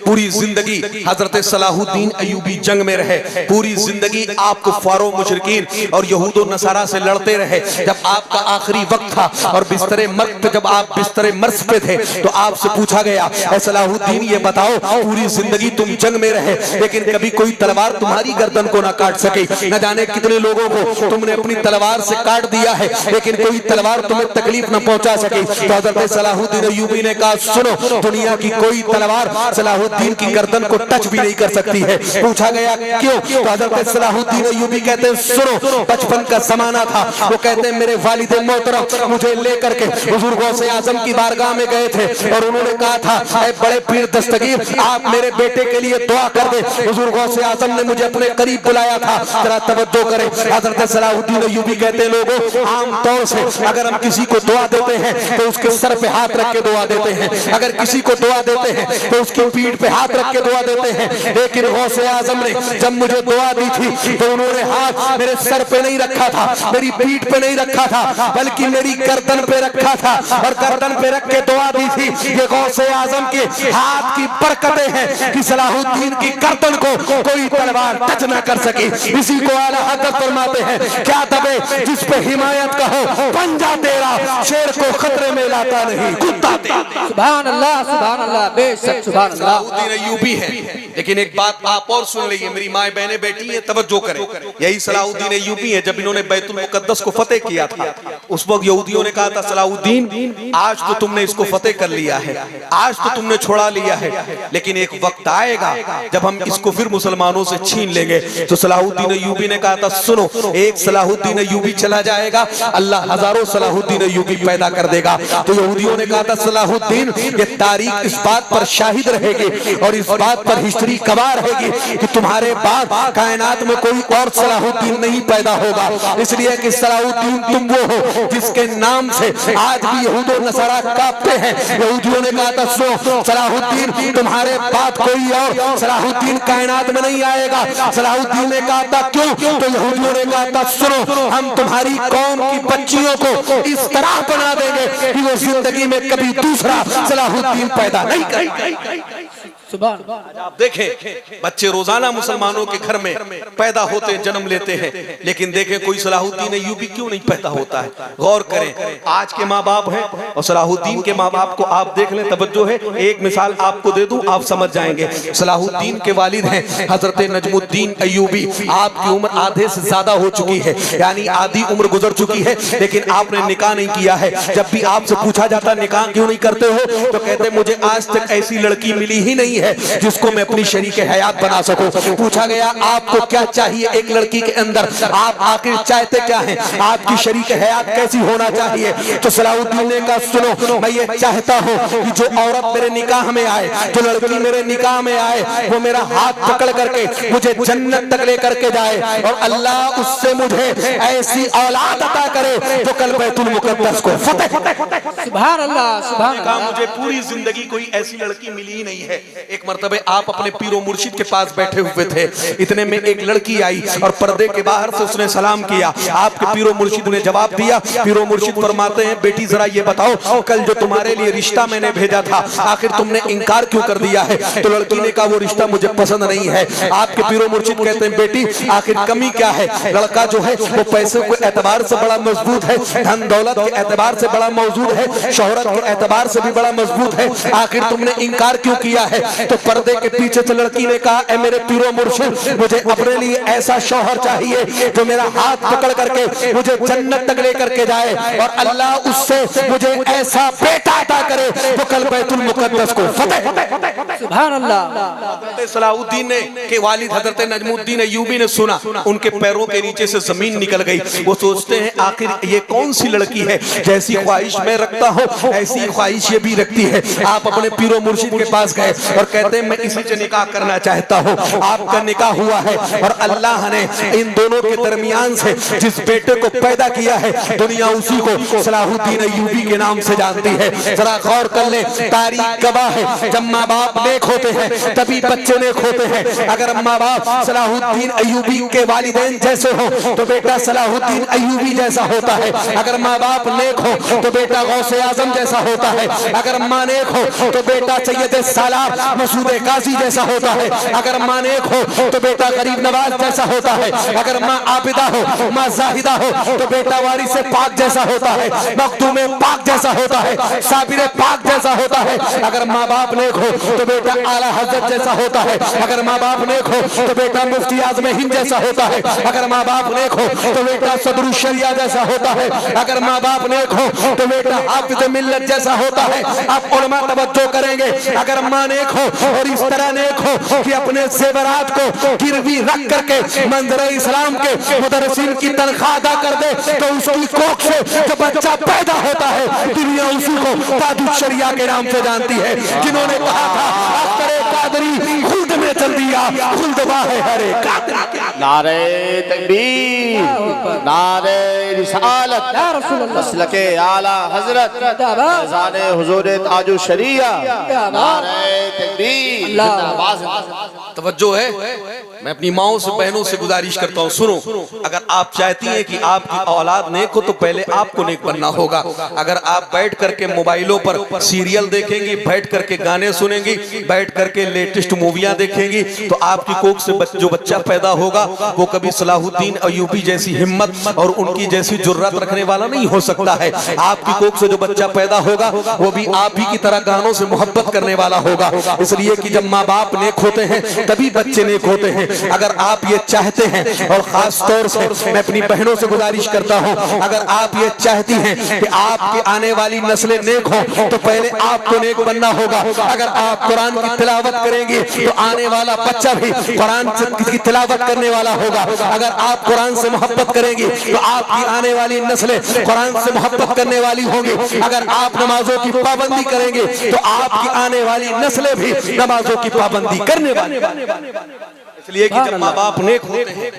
पूरी जिंदगी हजरत सलाहुद्दीन अय्यूबी जंग में रहे, पूरी जिंदगी आप कुफ्फारों मुशरिकीन और यहूद और नसारा से लड़ते रहे। जब आपका आखिरी वक्त था और बिस्तरे मर्द पे, जब आप बिस्तरे मर्ज पे थे तो आपसे पूछा गया ऐ सलाहुद्दीन ये बताओ पूरी जिंदगी तुम जंग में रहे लेकिन कभी कोई तलवार तुम्हारी गर्दन को ना काट सके, न जाने कितने लोगों को तुमने अपनी तलवार से काट दिया है लेकिन कोई तलवार तुम्हें तकलीफ न पहुंचा सके। तो हजरत सलाहुद्दीन अय्यूबी ने कहा सुनो दुनिया की कोई तलवार सलाहुद्दीन की गर्दन को टच भी नहीं कर सकती है। पूछा गया क्यों? तो हजरत सलाहुद्दीन अय्यूबी कहते हैं सुनो बचपन का जमाना था, वो कहते हैं मेरे वालिद मोहतरम मुझे लेकर के हुजूर गौसे आजम की बारगाह में गए थे और उन्होंने कहा था ऐ बड़े पीर दस्तगीर आप मेरे बेटे के लिए दुआ कर दे। हुजूर गौसे आजम ने मुझे अपने करीब बुलाया था। जरा तवज्जो करें, हजरत सलाहुद्दीन अय्यूबी कहते लोगों आमतौर से अगर हम किसी को दुआ देते हैं तो उसके सर पे हाथ रख के दुआ देते हैं, अगर किसी को दुआ देते हैं तो उसकी पीठ पे हाथ रख के दुआ देते हैं। लेकिन गौसे आजम ने जब मुझे दुआ दी थी तो उन्होंने हाथ मेरे सर पे नहीं रखा था, मेरी पीठ पे नहीं रखा था, बल्कि मेरी गर्दन पे रखा था और गर्दन पे रख के दुआ दी थी। ये गौसे आजम के हाथ की बरकतें हैं कि सलाहुद्दीन की गर्दन को कोई तलवार टच ना कर सके। इसी को आला हज़रत फरमाते हैं क्या दबे जिस पे हिमायत का हो, पंजा तेरा शेर को खतरे में लाता नहीं, कुत्ता तेरा। सुभान अल्लाह, बेशक सुभान अल्लाह। सलाहुद्दीन अय्यूबी है, लेकिन एक बात आप और सुन लीजिए, मेरी माए बहनें बैठी हैं, तवज्जो करें। यही सलाहुद्दीन अय्यूबी है, जब इन्होंने बैतुल मुकद्दस को फतेह किया था, उस वक्त यहूदियों ने कहा था सलाहुद्दीन आज तो तुमने इसको फतेह कर लिया है, आज तो तुमने छोड़ा लिया है, लेकिन एक वक्त आएगा जब हम इसको फिर मुसलमानों से छीन लेंगे। तो सलाहुद्दीन अय्यूबी ने कहा था सुनो, एक सलाहुद्दीन अय्यूबी चला जाएगा, अल्लाह हजारों सलाहुद्दीन अय्यूबी पैदा कर देगा। तो यहूदियों ने कहा था सलाहुद्दीन, ये तारीख इस बात पर शाहिद रहेगी और इस बात पर हिस्ट्री गवाह रहेगी कि तुम्हारे बाद कायनात में कोई और सलाहुद्दीन नहीं पैदा होगा, इसलिए कि सलाहुद्दीन तुम वो हो जिसके नाम से आज भी यहूदो नसारा कांपते हैं। यहूदियों ने कहा था सुनो सलाहुद्दीन, तुम्हारे बाद कोई और सलाहुद्दीन कायनात में नहीं आएगा। सलाहुद्दीन ने कहा था क्यों? तो यहूदियों ने कहा था सुनो, हम तुम्हारी कौम की बच्चियों को इस तरह बना देंगे कि वो जिंदगी में कभी दूसरा सलाहुद्दीन पैदा नहीं करेगा। आप देखें बच्चे रोजाना मुसलमानों के घर में पैदा होते हैं, जन्म लेते हैं, लेकिन देखें कोई सलाहुद्दीन अय्यूबी क्यों नहीं पैदा होता है। गौर करें, आज के माँ बाप हैं और सलाहुद्दीन के माँ बाप को आप देख लें, तवज्जो है। एक मिसाल आपको दे दूं, आप समझ जाएंगे। सलाहुद्दीन के वालिद हैं हजरत नजमुद्दीन अय्यूबी, आपकी उम्र आधे से ज्यादा हो चुकी है, यानी आधी उम्र गुजर चुकी है, लेकिन आपने निकाह नहीं किया है। जब भी आपसे पूछा जाता निकाह क्यों नहीं करते हो, तो कहते मुझे आज तक ऐसी लड़की मिली ही नहीं है जिसको मैं अपनी शरीक हयात बना सकूं। पूछा गया आपको क्या चाहिए एक लड़की के अंदर, आप आखिर चाहते क्या हैं, आपकी शरीक हयात कैसी होना चाहिए? तो सलाहुद्दीन ने कहा सुनो, मैं ये चाहता हूं कि जो औरत मेरे निकाह में आए, जो लड़की मेरे निकाह में आए, वो मेरा हाथ पकड़ करके मुझे जन्नत तक लेकर के जाए और अल्लाह उससे मुझे ऐसी औलाद अता करे जो कल बैतुल मुकद्दस को फतेह। सुभान अल्लाह, सुभान अल्लाह। मुझे पूरी जिंदगी कोई ऐसी लड़की मिली ही नहीं है। एक मरतबे आप अपने पीरो मुर्शिद के पास बैठे हुए थे, इतने में एक लड़की आई और पर्दे के बाहर से उसने सलाम किया। आपके पीरो मुर्शिद ने जवाब दिया। पीरो मुर्शिद फरमाते हैं बेटी जरा ये बताओ, कल जो तुम्हारे लिए रिश्ता मैंने भेजा था आखिर तुमने इनकार क्यों कर दिया है? तो लड़की ने कहा वो रिश्ता मुझे पसंद नहीं है। आपके पीरो मुर्शिद कहते हैं बेटी आखिर कमी क्या है? लड़का जो है वो पैसे के एतबार से बड़ा मजबूत है, धन दौलत के एतबार से बड़ा मौजूद है, शोहरत के एतबार से भी बड़ा मजबूत है, आखिर तुमने इनकार क्यों किया है? तो पर्दे के पीछे से लड़की ने कहा ए मेरे पीरो मुर्शिद, मुझे अपने लिए ऐसा शौहर चाहिए जो मेरा हाथ पकड़ करके मुझे जन्नत तक लेकर के जाए और अल्लाह उससे मुझे ऐसा बेटा अता करे जो कल बैतुल मुकद्दस को फतेह। सुभान अल्लाह। सलाहुद्दीन ने के वालिद हजरत नजमुद्दीन अय्यूबी ने सुना, उनके पैरों के नीचे से जमीन निकल गई। वो सोचते हैं आखिर ये कौन सी लड़की है, जैसी ख्वाहिश मैं रखता हूँ ऐसी ख्वाहिश ये भी रखती है। आप अपने पीरो मुर्शिद के पास गए और कहते हैं मैं इसी से निकाह करना चाहता हूँ। आपका निकाह हुआ है और अल्लाह ने इन दोनों के दरमियान से जिस बेटे को पैदा किया है दुनिया उसी को सलाहुद्दीन अय्यूबी के नाम से जानती है। जरा गौर कर ले, तारीख गवाह है, जब माँ बाप नेक होते हैं तभी बच्चे नेक होते हैं। अगर माँ बाप सलाहुद्दीन अय्यूबी के वालिदैन जैसे हो तो बेटा सलाहुद्दीन अय्यूबी जैसा होता है। अगर माँ बाप नेक हो तो बेटा गौसे आजम जैसा होता है। अगर माँ नेक हो तो बेटा सैयद सालार मसूद काजी जैसा होता है। अगर माँ नेक हो तो बेटा गरीब नवाज जैसा होता है। अगर माँ आबिदा हो, माँ जाहिदा हो तो बेटा वारिस पाक जैसा होता है, मखदूम पाक जैसा होता है, साबिर पाक जैसा होता है। अगर माँ बाप नेक हो तो बेटा आला हजरत जैसा होता है। अगर माँ बाप नेक हो तो बेटा मुफ्ती आज़म हिंद जैसा होता है। अगर माँ बाप नेक हो तो बेटा सदरुल शरिया जैसा होता है। अगर माँ बाप नेक हो तो बेटा हाफिज मिल्लत जैसा होता है। आप उलमा तवज्जो करेंगे, अगर माँ नेक हो और इस तरह नेक हो कि अपने ज़ेवरात को गिरवी रख करके मंजर इस्लाम के मुदर्रिसीन की तनख्वाह अदा कर दे तो उसकी कोख से जो बच्चा पैदा होता है दुनिया उसी को ताजुल शरिया के नाम से जानती है। जिन्होंने कहा था अख्तर कादरी खुल्द में चल दिया, खुल्द वाहे हरे कादरी। नारे तकबीर, नारे रिसालत, मसलके आला हजरत, फैज़ाने हुजूर ताजुल शरिया, नारे तकबीर। तवज्जो है, मैं अपनी माओ से बहनों से गुजारिश करता हूँ सुनो, अगर आप चाहती हैं कि आपकी औलाद नेक हो तो पहले आपको नेक बनना होगा। अगर आप बैठ करके मोबाइलों पर सीरियल देखेंगी, बैठ करके गाने सुनेंगी, बैठ करके लेटेस्ट मूवियाँ देखेंगी तो आपकी कोख से जो बच्चा पैदा होगा वो कभी सलाहुद्दीन अय्यूबी जैसी हिम्मत और उनकी जैसी जुर्रत रखने वाला नहीं हो सकता है। आपकी कोख से जो बच्चा पैदा होगा वो भी आप ही की तरह गानों से मोहब्बत करने वाला होगा। इसलिए कि जब माँ बाप नेक होते हैं तभी बच्चे नेक होते हैं। अगर आप ये चाहते हैं, और खास तौर से मैं अपनी बहनों से गुजारिश करता हूँ, अगर आप ये चाहती हैं कि आपकी आने वाली नस्लें नेक हो तो पहले आपको नेक बनना होगा। अगर आप कुरान की तिलावत करेंगे तो आने वाला बच्चा भी कुरान की तिलावत करने वाला होगा। अगर आप कुरान से मोहब्बत करेंगे तो आपकी आने वाली नस्लें कुरान से मोहब्बत करने वाली होंगी। अगर आप नमाजों की पाबंदी करेंगे तो आपकी आने वाली नस्लें भी नमाजों की पाबंदी करने वाली। इसलिए कि जब माँ बाप नेक होते हैं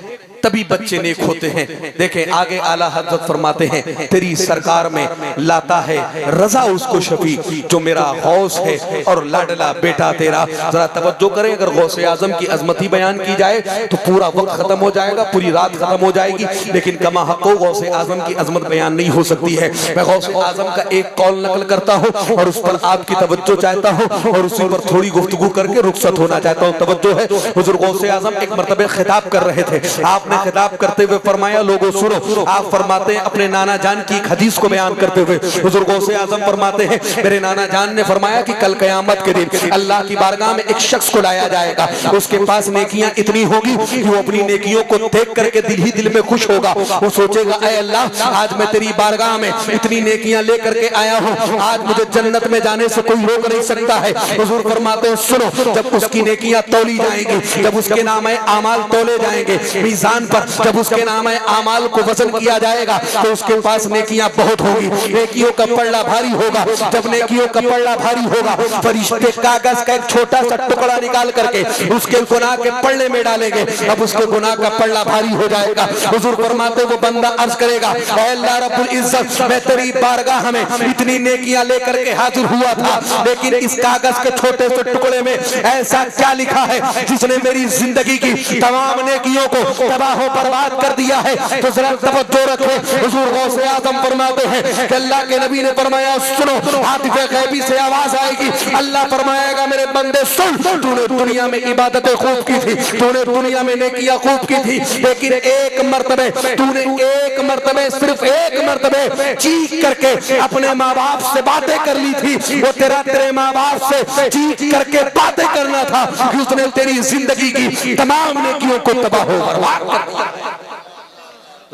तभी बच्चे नेक होते हैं। देखें आगे आला हजरत फरमाते हैं, तेरी सरकार में लाता है रजा उसको शफी जो मेरा गौस है और लाडला बेटा तेरा। जरा तवज्जो करें, अगर गौसे आजम की अजमती बयान की जाए तो पूरा वक्त खत्म हो जाएगा, पूरी रात खत्म हो जाएगी, लेकिन कमा हको गौसे आजम की अजमत बयान नहीं हो सकती है। मैं गौसे आजम का एक कौल नकल करता हूँ और उस पर आपकी तवज्जो चाहता हूँ और उसी पर थोड़ी गुफ्तगू करके रुखसत होना चाहता हूँ। तवज्जो है, हुजूर गौसे आजम एक मरतबे खिताब कर रहे थे। आपने खिताब करते हुए फरमाया, लोगों सुनो। आप फरमाते हैं अपने नाना जान की एक हदीस को बयान करते हुए, हुजूर गौसे आजम फरमाते हैं, मेरे नाना जान ने फरमाया कि कल क़यामत के दिन अल्लाह की बारगाह में एक शख्स को लाया जाएगा, उसके पास नेकियां इतनी होगी कि वो अपनी नेकियों को देख करके दिल ही दिल में खुश होगा। वो सोचेगा, ऐ अल्लाह, आज मैं तेरी बारगाह में इतनी नेकियां लेकर के आया हूँ, आज मुझे जन्नत में जाने से कोई रोक नहीं सकता है। हुजूर फरमाते हैं, सुनो, जब उसकी नेकियां तौली जाएंगी, जब उसके नाम आमाल तोले जाएंगे मीजान पर, जब उसके नाम आमाल को वजन किया जाएगा तो उसके पास नेकियां बहुत होगी, नेकियों का पल्ला भारी होगा। जब नेकियों का पल्ला भारी होगा, फरिश्ते कागज का एक छोटा सा टुकड़ा निकाल करके उसके गुनाह के पल्ले में डालेंगे। अब उसके गुनाह का पल्ला भारी हो जाएगा। हुजूर फरमाते, वो बंदा अर्ज करेगा, ऐ अल्लाह रब्बुल इज्जत, मैं तेरी बारगाह में इतनी नेकियां लेकर के हाजिर हुआ था, लेकिन इस कागज के छोटे से टुकड़े में ऐसा क्या लिखा है जिसने मेरी जिंदगी की तमाम नेकियों को तबाह बर्बाद कर दिया है। तो जरा तवज्जो रखें, हुजूर गौसे आजम फरमाते हैं कि अल्लाह के नबी ने फरमाया, सुनो, हातिफे गैबी से आवाज आएगी, अल्लाह फरमाएगा, मेरे बंदे सुन, तूने दुनिया में इबादतें खूब की थी, तूने दुनिया में नेकियां खूब की थी, लेकिन एक मर्तबे तूने एक मर्तबे, सिर्फ एक मर्तबे चीख करके अपने माँ बाप से बातें कर ली थी। वो तेरे माँ बाप से चीख करके बातें करना था कि उसने तेरी जिंदगी की तमाम नेकियों को तबाह बर्बाद कर दिया।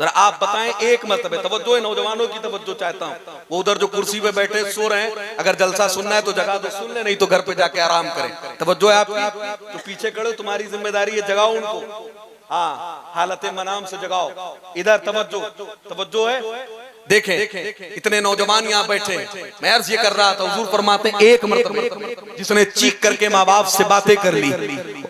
जरा आप बताएं, एक मर्तबे, तवज्जो है, नौजवानों की तवज्जो चाहता हूं। वो उधर जो कुर्सी पे बैठे सो रहे हैं, अगर जलसा सुनना है तो जगा दो, सुन ले, नहीं तो घर पे जाके आराम करें। तवज्जो है आपकी, तो पीछे खड़े, तुम्हारी जिम्मेदारी है, जगाओ उनको। हाँ, हालत मनाम से जगाओ। इधर तवज्जो, तवज्जो है। देखें इतने नौजवान यहाँ बैठे, मैं अर्ज ये कर रहा था, हुजूर फरमाते हैं, एक मर्तबा जिसने चीख करके माँ बाप से बातें कर ली,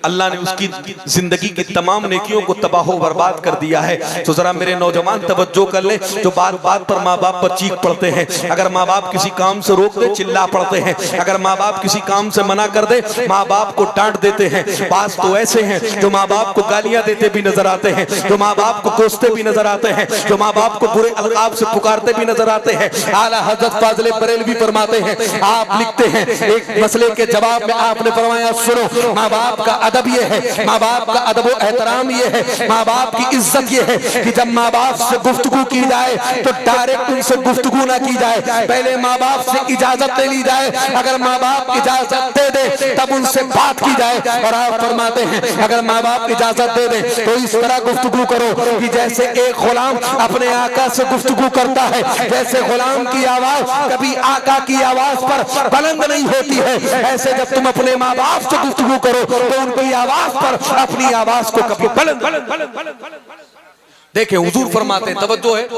अल्लाह ने उसकी जिंदगी की तमाम नेकियों को तबाह बर्बाद कर दिया है। तो जरा मेरे नौजवान तवज्जो कर ले, जो बात बात पर माँ बाप पर चीख पड़ते हैं। अगर माँ बाप किसी काम से रोक दे, चिल्ला पड़ते हैं। अगर माँ बाप किसी काम से मना कर दे, माँ बाप को डांट देते हैं। बात तो ऐसे हैं जो माँ बाप को गालियां देते भी नजर आते हैं, जो माँ बाप को कोसते भी नजर आते हैं, जो माँ बाप को बुरे अलकाब से पुकारते भी नजर आते हैं। आला हजरत फाजिल बरेलवी फरमाते हैं, आप लिखते हैं, एक मसले के जवाब में आपने फरमाया, सुनो, माँ बाप का अदब ये है, माँ बाप का अदब व एहतराम ये है, माँ बाप की इज्जत ये है कि जब माँ बाप से गुफ्तगू की जाए तो डायरेक्ट उनसे गुफ्तगू ना की जाए, पहले माँ बाप से इजाजत ले ली जाए। अगर माँ बाप इजाजत दे दे तब उनसे बात की जाए। और आप फरमाते हैं, अगर माँ बाप इजाजत दे दे तो इस तरह गुफ्तगू करो कि जैसे एक गुलाम अपने आका से गुफ्तगू करता है, जैसे गुलाम की आवाज कभी आका की आवाज पर बुलंद नहीं होती है, ऐसे जब तुम अपने माँ बाप से गुफ्तगू करो तो उनकी आवाज पर अपनी आवाज को कभी बुलंद। देखें हुजूर फरमाते हैं, तवज्जो है,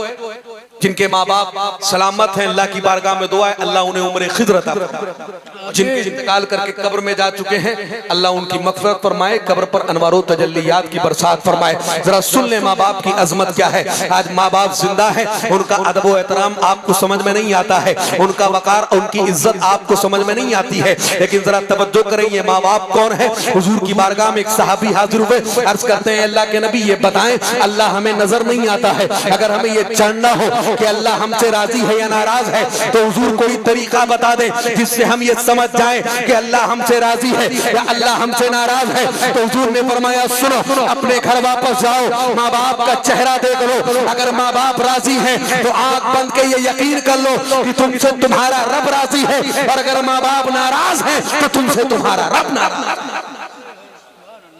जिनके माँ बाप सलामत हैं, अल्लाह की बारगाह में दुआ है, अल्लाह उन्हें उम्र खिज़र अता फरमाए। जिनके इंतकाल करके कब्र में जा चुके हैं, अल्लाह उनकी मग़फ़िरत फरमाए, कब्र पर अनवारो तजल्लियात की बरसात फरमाए। जरा सुन ले माँ बाप की अजमत क्या है। आज माँ बाप जिंदा है, उनका अदब व एहतराम आपको समझ में नहीं आता है, उनका वक़ार, उनकी इज्जत आपको समझ में नहीं आती है, लेकिन जरा तवज्जो करें, ये माँ बाप कौन है। हुजूर की बारगाह में एक सहाबी हाजिर हुए, अर्ज करते हैं, अल्लाह के नबी ये बताएं, अल्लाह हमें नजर नहीं आता है, अगर हमें ये जानना हो कि अल्लाह हमसे राजी है या नाराज है, तो हुजूर कोई तरीका बता दे जिससे हम ये समझ जाएं कि अल्लाह हमसे राजी है या अल्लाह हमसे नाराज है। तो हुजूर ने फरमाया सुनो, अपने घर वापस जाओ, माँ बाप का चेहरा देख लो, अगर माँ बाप राजी है तो आंख बंद के ये यकीन कर लो कि तुमसे तुम्हारा रब राजी है, और अगर माँ बाप नाराज है तो तुमसे तुम्हारा रब नाराज।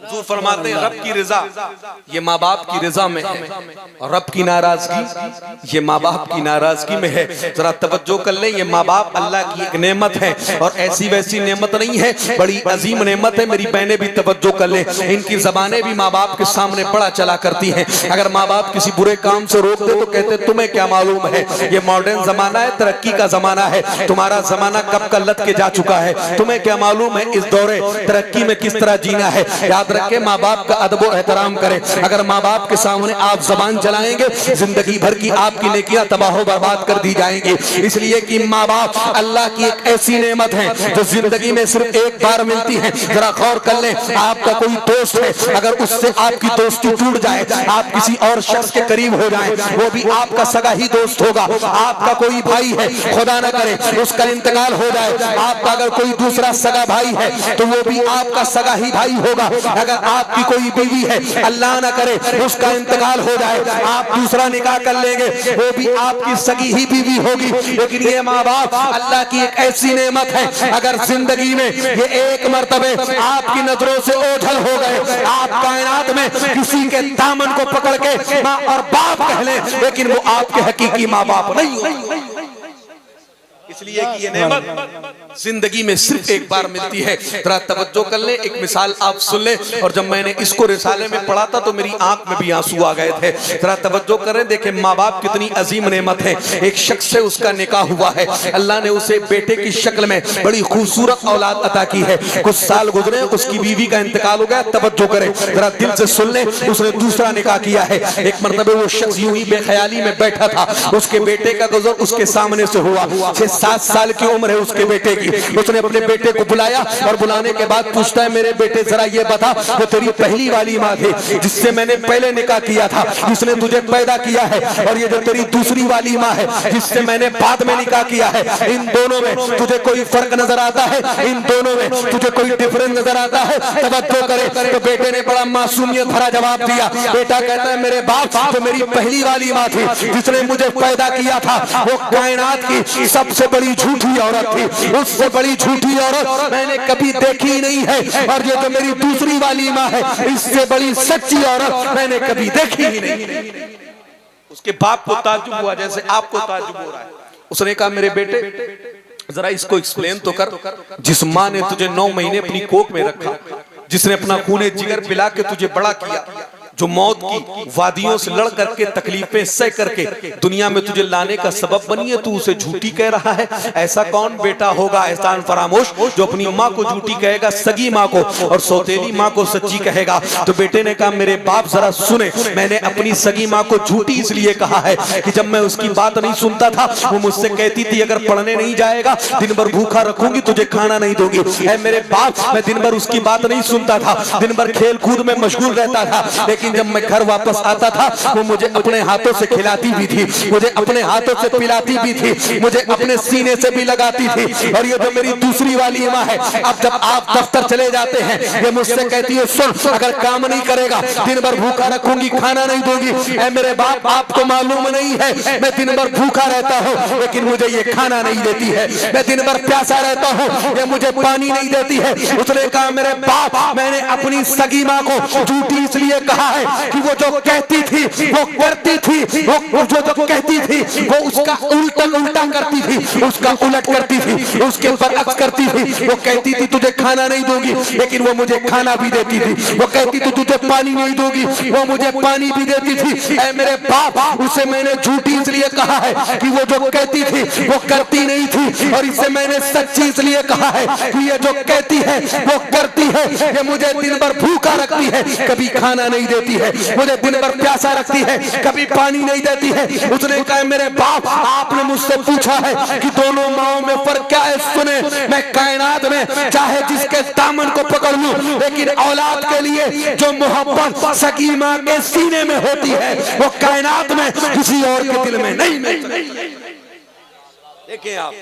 हुजूर फरमाते हैं रब की रिजा ये माँ बाप की रिजा में है, और रब की नाराजगी ये माँ बाप की नाराजगी में है। जरा तवज्जो कर लें, ये माँ बाप अल्लाह की एक नेमत है, और ऐसी वैसी नेमत नहीं है, बड़ी अजीम नेमत है। मेरी बहनें भी तवज्जो कर लें, इनकी जबानें भी माँ बाप के सामने बड़ा चला करती हैं। अगर माँ बाप किसी बुरे काम से रोक दे तो कहते तुम्हें क्या मालूम है, ये मॉडर्न जमाना है, तरक्की का जमाना है, तुम्हारा जमाना कब का लत के जा चुका है, तुम्हें क्या मालूम है इस दौरे तरक्की में किस तरह जीना है। याद रखे माँ बाप का अदब और एहतराम करें। अगर माँ बाप के सामने आप जबान चलाएंगे, जिंदगी भर की आपकी नेकियां तबाह बर्बाद कर दी जाएंगी। इसलिए कि माँ बाप अल्लाह की एक ऐसी नेमत है जो जिंदगी में सिर्फ एक बार मिलती है। जरा गौर कर लें, आपका कोई दोस्त है, अगर उससे आपकी दोस्ती टूट जाए, आप किसी और शख्स के करीब हो जाए, वो भी आपका सगा ही दोस्त होगा। आपका कोई भाई है, खुदा न करे उसका इंतकाल हो जाए, आपका अगर कोई दूसरा सगा भाई है तो वो भी आपका सगा ही भाई होगा। अगर आपकी कोई बीवी है, अल्लाह ना करे उसका इंतकाल हो जाए, आप दूसरा निकाह कर लेंगे, वो भी आपकी सगी ही बीवी होगी। लेकिन ये माँ बाप अल्लाह की एक ऐसी नेमत है, अगर जिंदगी में ये एक मर्तबे आपकी नजरों से ओझल हो गए, आप कायनात में किसी के दामन को पकड़ के माँ और बाप कह लें, लेकिन वो आपके हकीकी माँ बाप नहीं हो। इसलिए कि ये नेमत जिंदगी में सिर्फ एक बार मिलती है। जरा तवज्जो कर ले, एक मिसाल आप सुन ले। और जब मैंने इसको रिसाले में पढ़ा था तो मेरी आंख में भी आंसू आ गए थे। जरा तवज्जो करें, देखें माँ बाप कितनी अजीम नेमत है। एक शख्स से उसका निकाह हुआ है, अल्लाह ने उसे बेटे की शक्ल में बड़ी खूबसूरत औलाद अता की है। कुछ साल गुजरे, उसकी बीवी का इंतकाल हो गया। तवज्जो करें, जरा दिल से सुन ले, उसने दूसरा निकाह किया है। एक मरतबे वो शख्स यूं ही बेख्याली में बैठा था, उसके बेटे का गुजर उसके सामने से हुआ। 7 साल की उम्र है उसके बेटे की। उसने अपने बेटे को बुलाया और बुलाने के बाद पूछता है मेरे बेटे जरा ये बता, वो तेरी पहली वाली माँ थी जिससे मैंने पहले निकाह किया था, जिसने तुझे पैदा किया है, और ये जो तेरी दूसरी वाली माँ है जिससे मैंने बाद में निकाह किया है, इन दोनों में तुझे कोई फर्क नजर आता है? इन दोनों में तुझे कोई डिफरेंस नजर आता है? तवज्जो करे तो बेटे ने बड़ा मासूमियत भरा जवाब दिया। बेटा कहता है मेरे बाप जो मेरी पहली वाली माँ थी जिसने मुझे पैदा किया था, वो कायनात की सबसे बड़ी झूठी औरत थी, उससे बड़ी झूठी औरत मैंने कभी देखी नहीं है। और ये जो मेरी दूसरी वाली माँ है, इससे बड़ी सच्ची औरत मैंने कभी देखी ही नहीं। उसके बाप को ताज्जुब हुआ जैसे आपको ताज्जुब हो रहा है। उसने कहा मेरे बेटे जरा इसको एक्सप्लेन तो कर, जिस माँ ने तुझे 9 महीने अपनी कोख में रखा, जिसने अपना खूने जिगर पिला के तुझे बड़ा किया, जो मौत की वादियों से लड़ करके तकलीफें सह करके दुनिया में तुझे लाने का सबब बनी है, तू उसे झूठी कह रहा है। ऐसा कौन बेटा होगा एहसान फरामोश जो अपनी माँ को झूठी कहेगा, सगी माँ को, और सौतेली माँ को सच्ची कहेगा? तो बेटे ने कहा मेरे बाप जरा सुने, मैंने अपनी सगी माँ को झूठी इसलिए कहा है कि जब मैं उसकी बात नहीं सुनता था, वो मुझसे कहती थी अगर पढ़ने नहीं जाएगा दिन भर भूखा रखूंगी, तुझे खाना नहीं दूंगी। मेरे बाप मैं दिन भर उसकी बात नहीं सुनता था, दिन भर खेल कूद में मशगूल रहता था, लेकिन जब मैं घर वापस आता था वो मुझे अपने हाथों से खिलाती भी थी, मुझे अपने हाथों से पिलाती भी थी, मुझे अपने सीने से भी लगाती थी। और ये जो मेरी दूसरी वाली माँ है, अब जब आप दफ्तर चले जाते हैं ये मुझसे कहती है सुन अगर काम नहीं करेगा दिन भर भूखा रखूंगी, खाना नहीं दूंगी। मेरे बाप आपको मालूम नहीं है मैं दिन भर भूखा रहता हूँ लेकिन मुझे ये खाना नहीं देती है, मैं दिन भर प्यासा रहता हूँ ये मुझे पानी नहीं देती है। उसने कहा मेरे बाप मैंने अपनी सगी माँ को झूठी इसलिए कहा है कि वो जो कहती थी वो करती थी, वो जो कहती थी वो उसका उल्टा करती थी, उसका उलट करती थी, उसके बरअक्स करती थी। वो कहती थी तुझे खाना नहीं दूंगी लेकिन वो मुझे खाना भी देती थी, वो कहती थी तुझे पानी नहीं दूंगी वो मुझे पानी भी देती थी। ऐ मेरे बाप उसे मैंने झूठी इसलिए कहा है कि वो जो कहती थी वो करती नहीं थी, और इसे मैंने सच्ची इसलिए कहा है कि ये जो कहती है वो करती है, ये मुझे दिन भर भूखा रखती है, कभी खाना नहीं देती देती है, मुझे दिन भर प्यासा रखती है, कभी पानी नहीं देती है। उसने कहा मेरे बाप, आपने मुझसे पूछा है कि दोनों माओं में फर्क क्या है? सुने, मैं कायनात में चाहे जिसके दामन को पकड़ लूं, लेकिन औलाद के लिए जो मोहब्बत सगी मां के सीने में होती है वो कायनात में किसी और के दिल में नहीं मिलती। देखिए आप,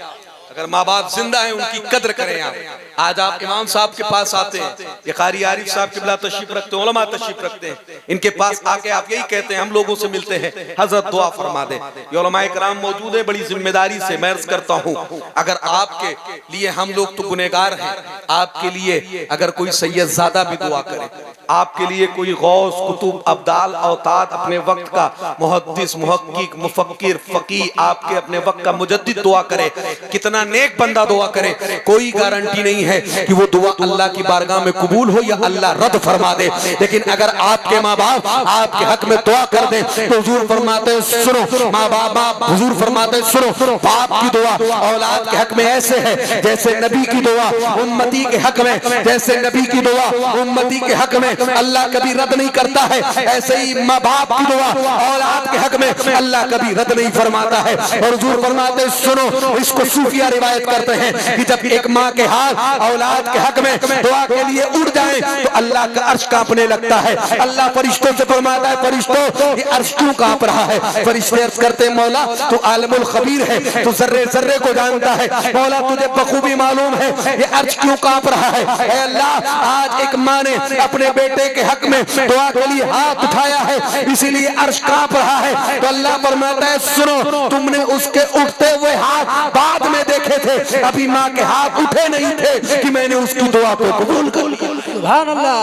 अगर माँ बाप जिंदा हैं उनकी कद्र करें आप। आज आप इमाम साहब के पास आते हैं, ये कारी आरिफ साहब किबला तशरीफ रखते हैं, उलमा तशरीफ रखते हैं, इनके पास आके आप यही कहते हैं, हम लोगों से मिलते हैं, हजरत दुआ फरमा दे। ये उलमा इकराम मौजूद है, बड़ी जिम्मेदारी से मैं अर्ज करता हूँ, अगर आपके लिए, हम लोग तो गुनहगार हैं, आपके लिए अगर कोई सैयदजादा भी दुआ करे, आपके लिए कोई गौस कुतुब अब्दाल औताद अपने वक्त का मुहद्दिस मुहक्किक मुफक्किर फकीह आपके अपने वक्त का मुजद्दिद दुआ करे, कितना नेक बंदा दुआ करे, कोई गारंटी नहीं है कि वो दुआ अल्लाह की बारगाह में कबूल हो या अल्लाह रद्द फरमा दे। लेकिन अगर आपके माँ बाप आपके हक में दुआ कर दे तो हुजूर फरमाते सुनो, माँ बाप हुजूर फरमाते सुनो, बाप की दुआ औलाद के हक में ऐसे है जैसे नबी की दुआ उम्मती के हक में, जैसे नबी की दुआ उम्मती के हक में अल्लाह कभी रद्द नहीं करता है, ऐसे ही माँ बाप की दुआ औलाद के हक में अल्लाह कभी रद्द नहीं फरमाता है। और हुजूर फरमाते सुनो, इसको सूफिया रिवायत करते हैं कि जब एक माँ के हाथ औलाद के हक में दुआ के लिए उड़ जाए तो अल्लाह का अर्श कांपने लगता है। अल्लाह फरिश्तों से फरमाता है, फरिश्तों ये अर्श क्यों कांप रहा है? फरिश्ते अर्ज करते हैं, मौला तू आलिमुल खबीर है, तू जर्रे जर्रे को जानता है, मौला तुझे बखूबी मालूम है ये अर्श क्यों कांप रहा है। ऐ अल्लाह, आज एक माँ ने अपने बेटे के हक में दुआ के लिए हाथ उठाया है, इसीलिए अर्श कांप रहा है। तो अल्लाह फरमाता है सुनो, तुमने उसके उठते हुए हाथ बाद में देखे थे, अभी माँ के हाथ उठे नहीं थे कि मैंने उसकी दुआ को कबूल कर लिया। सुभान अल्लाह।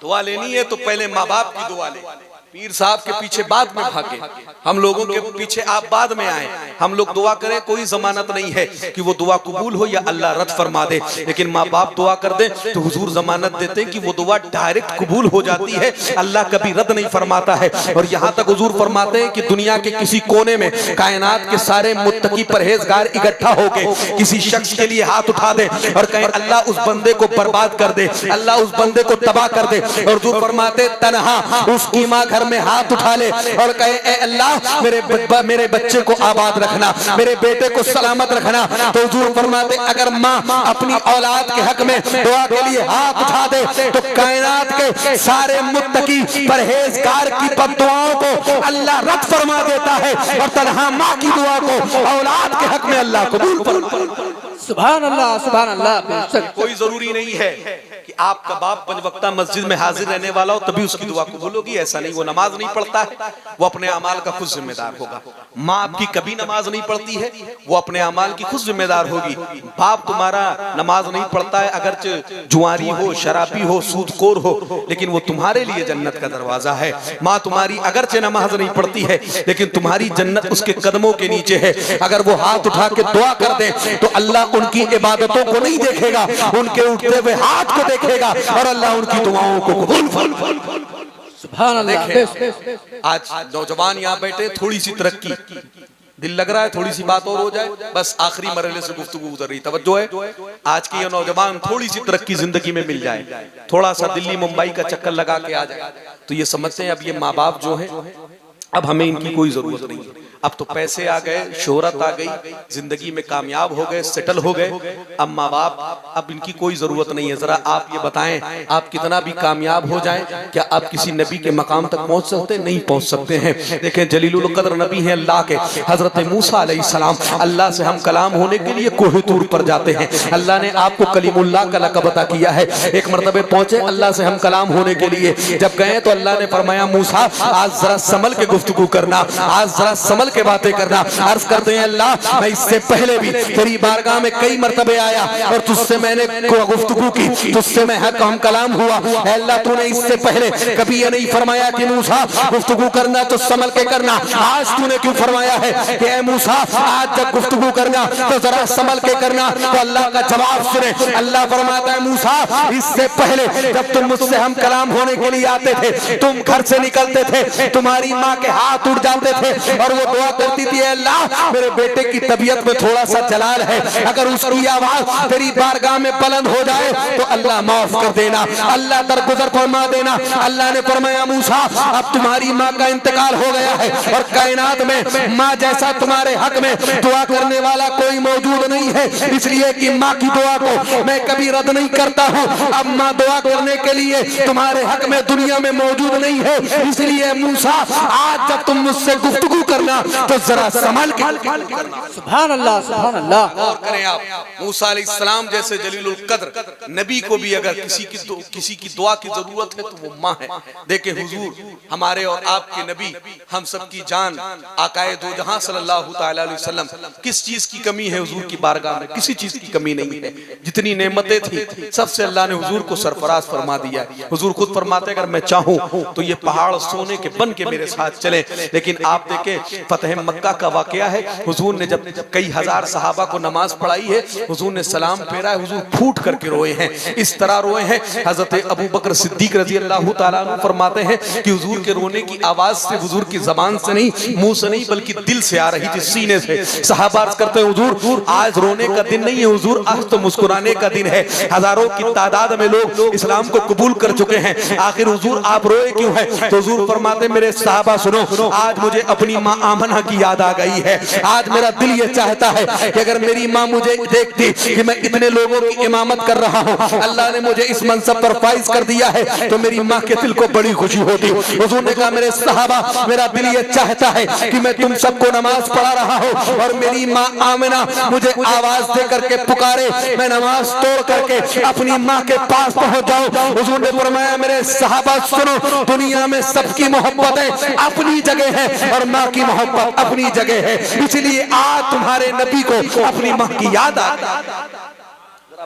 दुआ लेनी है तो पहले माँ बाप की दुआ ले, पीर साहब के पीछे बाद में भागे, हम लोगों के पीछे आप बाद में आए, हम लोग दुआ करें, कोई जमानत नहीं है कि वो दुआ कबूल हो या अल्लाह रद्द फरमा दे। लेकिन माँ बाप दुआ कर दे तो हुजूर जमानत देते हैं कि वो दुआ डायरेक्ट कबूल हो जाती है, अल्लाह कभी रद्द नहीं फरमाता है। और यहाँ तक हुजूर फरमाते हैं कि दुनिया के किसी कोने में कायनात के सारे मुत्तकी परहेजगार इकट्ठा होके किसी शख्स के लिए हाथ उठा दे और कहें अल्लाह उस बंदे को बर्बाद कर दे, अल्लाह उस बंदे को तबाह कर दे, और हुजूर फरमाते तन्हा उसकी माँ घर में हाथ उठा ले और कहे ए अल्लाह मेरे बच्चे को आबाद रखना, मेरे बेटे को सलामत रखना। तो हुजूर फरमाते अगर माँ अपनी औलाद के हक में दुआ के लिए हाथ उठा दे तो कायनात के सारे मुत्तकी परहेजगार की बद्दुआओं को अल्लाह रद्द फरमा देता है, और तन्हा माँ की दुआ को औलाद के हक में अल्लाह कबूल फरमाता है। सुभान अल्लाह, सुभान अल्लाह। कोई जरूरी नहीं है कि आपका बाप पंज वक्ता मस्जिद में हाजिर रहने वाला हो तभी उसकी दुआ कबूल होगी, ऐसा नहीं। वो नमाज नहीं पढ़ता है, वो अपने अमाल का खुद जिम्मेदार होगा। माँ आपकी कभी नमाज नहीं पढ़ती है, वो अपने अमाल की खुद जिम्मेदार होगी। बाप तुम्हारा नमाज नहीं पढ़ता है, अगर जुआरी हो, शराबी हो, सूदखोर हो, लेकिन वो तुम्हारे लिए जन्नत का दरवाजा है। माँ तुम्हारी अगरचे नमाज नहीं पढ़ती है, लेकिन तुम्हारी जन्नत उसके कदमों के नीचे है। अगर वो हाथ उठा के दुआ कर दे तो अल्लाह उनकी इबादतों को नहीं देखेगा, उनके उठते हुए हाथ को देखेगा, और अल्लाह उनकी दुआओं को कबूल फरमाएगा। सुभान अल्लाह। आज नौजवान यहाँ बैठे, थोड़ी सी तरक्की, दिल लग रहा है थोड़ी सी बात और हो जाए, बस आखिरी मरहले से गुफ्तगू गुजर रही, तवज्जो है। आज के ये नौजवान थोड़ी सी तरक्की जिंदगी में मिल जाए, थोड़ा सा दिल्ली मुंबई का चक्कर लगा के आ जाए, तो ये समझते हैं अब ये माँ बाप जो है अब हमें इनकी कोई जरूरत नहीं है। अब तो पैसे आ गए, शोहरत आ गई, जिंदगी में कामयाब हो गए, सेटल हो गए, अब माँ बाप अब इनकी कोई जरूरत नहीं है। जरा आप ये बताएं, आप कितना भी कामयाब हो जाएं, क्या आप किसी नबी के मकाम तक पहुंच सकते? नहीं पहुंच सकते हैं। देखें जलीलुल कद्र नबी हैं अल्लाह के, हजरत मूसा अलैहिस्सलाम, अल्लाह से हम कलाम होने के लिए कोहे तूर पर जाते हैं। अल्लाह ने आपको कलीमुल्लाह का लक़ब अता किया है। एक मरतबे पहुंचे अल्लाह से हम कलाम होने के लिए, जब गए तो अल्लाह ने फरमाया मूसा आज जरा संभल के गुफ्तगू करना, आज जरा संभल के बातें करना। अर्ज करते हैं अल्लाह मैं इससे पहले भी तेरी बारगाह में कई मरतबे आया और तुझसे मैंने गुफ्तगू की, तुझसे मैं हम कलाम हुआ। अल्लाह तूने इससे पहले कभी ये नहीं फरमाया कि मूसा गुफ्तगू करना तो संभल के करना, आज तूने क्यों फरमाया है कि ऐ मूसा आज जब गुफ्तगू करना तो जरा संभल के करना? तो अल्लाह का जवाब सुने, अल्लाह फरमाता है मूसा इससे पहले जब तुम मुझसे हम कलाम होने के लिए आते थे, तुम घर से निकलते थे, तुम्हारी माँ के हाथ उठ जाते थे और वो दुआ करती थी, अल्लाह मेरे बेटे की तबीयत में थोड़ा सा जलाल है, अगर उसकी आवाज तेरी बारगाह में बुलंद हो जाए तो अल्लाह माफ कर देना, अल्लाह दरगुजर फरमा देना। अल्लाह ने फरमाया, मूसा अब तुम्हारी माँ का इंतकाल हो गया है और कायनात में माँ जैसा तुम्हारे हक में दुआ करने वाला कोई मौजूद नहीं है, इसलिए कि माँ की दुआ को मैं कभी रद्द नहीं करता हूँ। अब माँ दुआ करने के लिए तुम्हारे हक में दुनिया में मौजूद नहीं है, इसलिए मूसा आज जब तुम मुझसे गुफ्तगू करना तो जरा संभल के करना। सुभान अल्लाह, सुभान अल्लाह। और करें आप, मूसा अलैहिस्सलाम जैसे जलीलुल कद्र नबी को भी अगर किसी की दुआ की जरूरत है तो वो माँ है। देखे हुजूर हमारे और आपके नबी, हम सब की जान आकाए दो जहां सल्लल्लाहु तआला अलैहि वसल्लम, किस चीज की कमी है हुजूर की बारगाह में? किसी चीज की कमी नहीं है। जितनी नेमतें थी सबसे अल्लाह ने हुजूर को सरफराज फरमा दिया। हुजूर खुद फरमाते अगर मैं चाहूं तो ये पहाड़ सोने के बन के मेरे साथ चले। लेकिन आप देखे फतह मक्का का वाकया है, हुजूर ने जब कई हजार सहाबा को नमाज पढ़ाई है, हुजूर ने सलाम फेरा है, हुजूर फूट करके रोए हैं। इस तरह रोए हैं हजरत अबू बकर सिद्दीक रजी अल्लाह तआला अन्हु फरमाते हैं कि हुजूर के रोने की आवाज से हुजूर की जबान से नहीं, मुंह से नहीं, बल्कि दिल से आ रही थी, सीने से। सहाबा अर्ज करते हैं हुजूर आज रोने का दिन नहीं है हुजूर, आज तो मुस्कुराने का दिन है। हजारों की तादाद में लोग इस्लाम को कबूल कर चुके हैं, आखिर हुजूर आप रोए क्यों हैं? तो हुजूर फरमाते मेरे सहाबा सुनो, आज मुझे अपनी माँ आमना की याद आ गई है। आज मेरा दिल ये चाहता है कि अगर मेरी माँ मुझे देखती कि मैं इतने लोगों की इमामत कर रहा हूँ, अल्लाह ने मुझे इस मनसब पर फाइज कर दिया है, तो मेरी माँ के दिल को बड़ी खुशी होती। हुजूर ने कहा मेरे सहाबा मेरा दिल ये चाहता है कि मैं तुम सबको नमाज पढ़ा रहा हूँ और मेरी माँ आमिना मुझे आवाज दे करके पुकारे, मैं नमाज तोड़ करके अपनी माँ के पास पहुंच जाऊं। हुजूर ने फरमाया मेरे सहाबा सुनो, दुनिया में सबकी मोहब्बत अपनी जगह है और माँ की मोहब्बत अपनी जगह है, इसलिए आज तुम्हारे नबी को अपनी माँ की याद आ गई।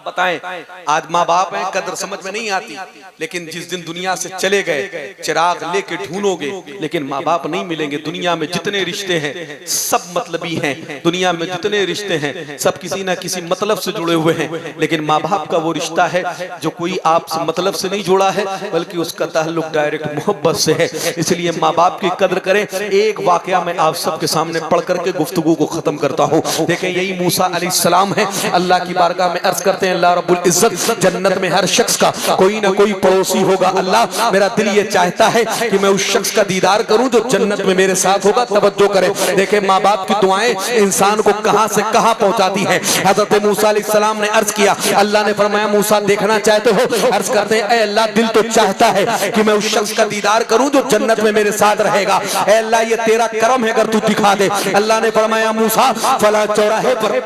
बताएं आज माँ बाप हैं, कदर समझ में नहीं आती, लेकिन जिस दिन दुनिया से चले गए चिराग लेके ढूंढोगे लेकिन माँ बाप नहीं मिलेंगे। दुनिया में जितने रिश्ते हैं सब मतलबी हैं, दुनिया में जितने रिश्ते हैं सब किसी ना किसी मतलब से जुड़े हुए हैं, लेकिन माँ बाप का वो रिश्ता है जो कोई आपसे मतलब से नहीं जुड़ा है, बल्कि उसका ताल्लुक डायरेक्ट मोहब्बत से है। इसलिए माँ बाप की कदर करें। एक वाकया मैं आप सबके सामने पढ़ करके गुफ्तगू को खत्म करता हूँ। देखें यही मूसा अलैहिस्सलाम है, अल्लाह की बारगाह में अर्ज करते हैं अल्लाह रब्बुल इज्जत जन्नत में हर शख्स का कोई ना कोई पड़ोसी होगा। अल्लाह मेरा दिल ये चाहता है कि मैं उस शख्स का दीदार करूं जो जन्नत में मेरे साथ होगा। तवज्जो करें, देखें माँ बाप की दुआएं इंसान को कहां से कहां पहुंचाती हैं। हजरत मूसा अलैहिस्सलाम ने अर्ज किया, अल्लाह ने फरमाया मूसा देखना चाहते हो? अर्ज करते हैं अल्लाह दिल तो चाहता है कि मैं उस शख्स का दीदार करूं जो जन्नत में मेरे साथ रहेगा। अल्लाह ये तेरा करम है अगर तू दिखा दे। अल्लाह ने फरमाया मूसा फला चौराहे पर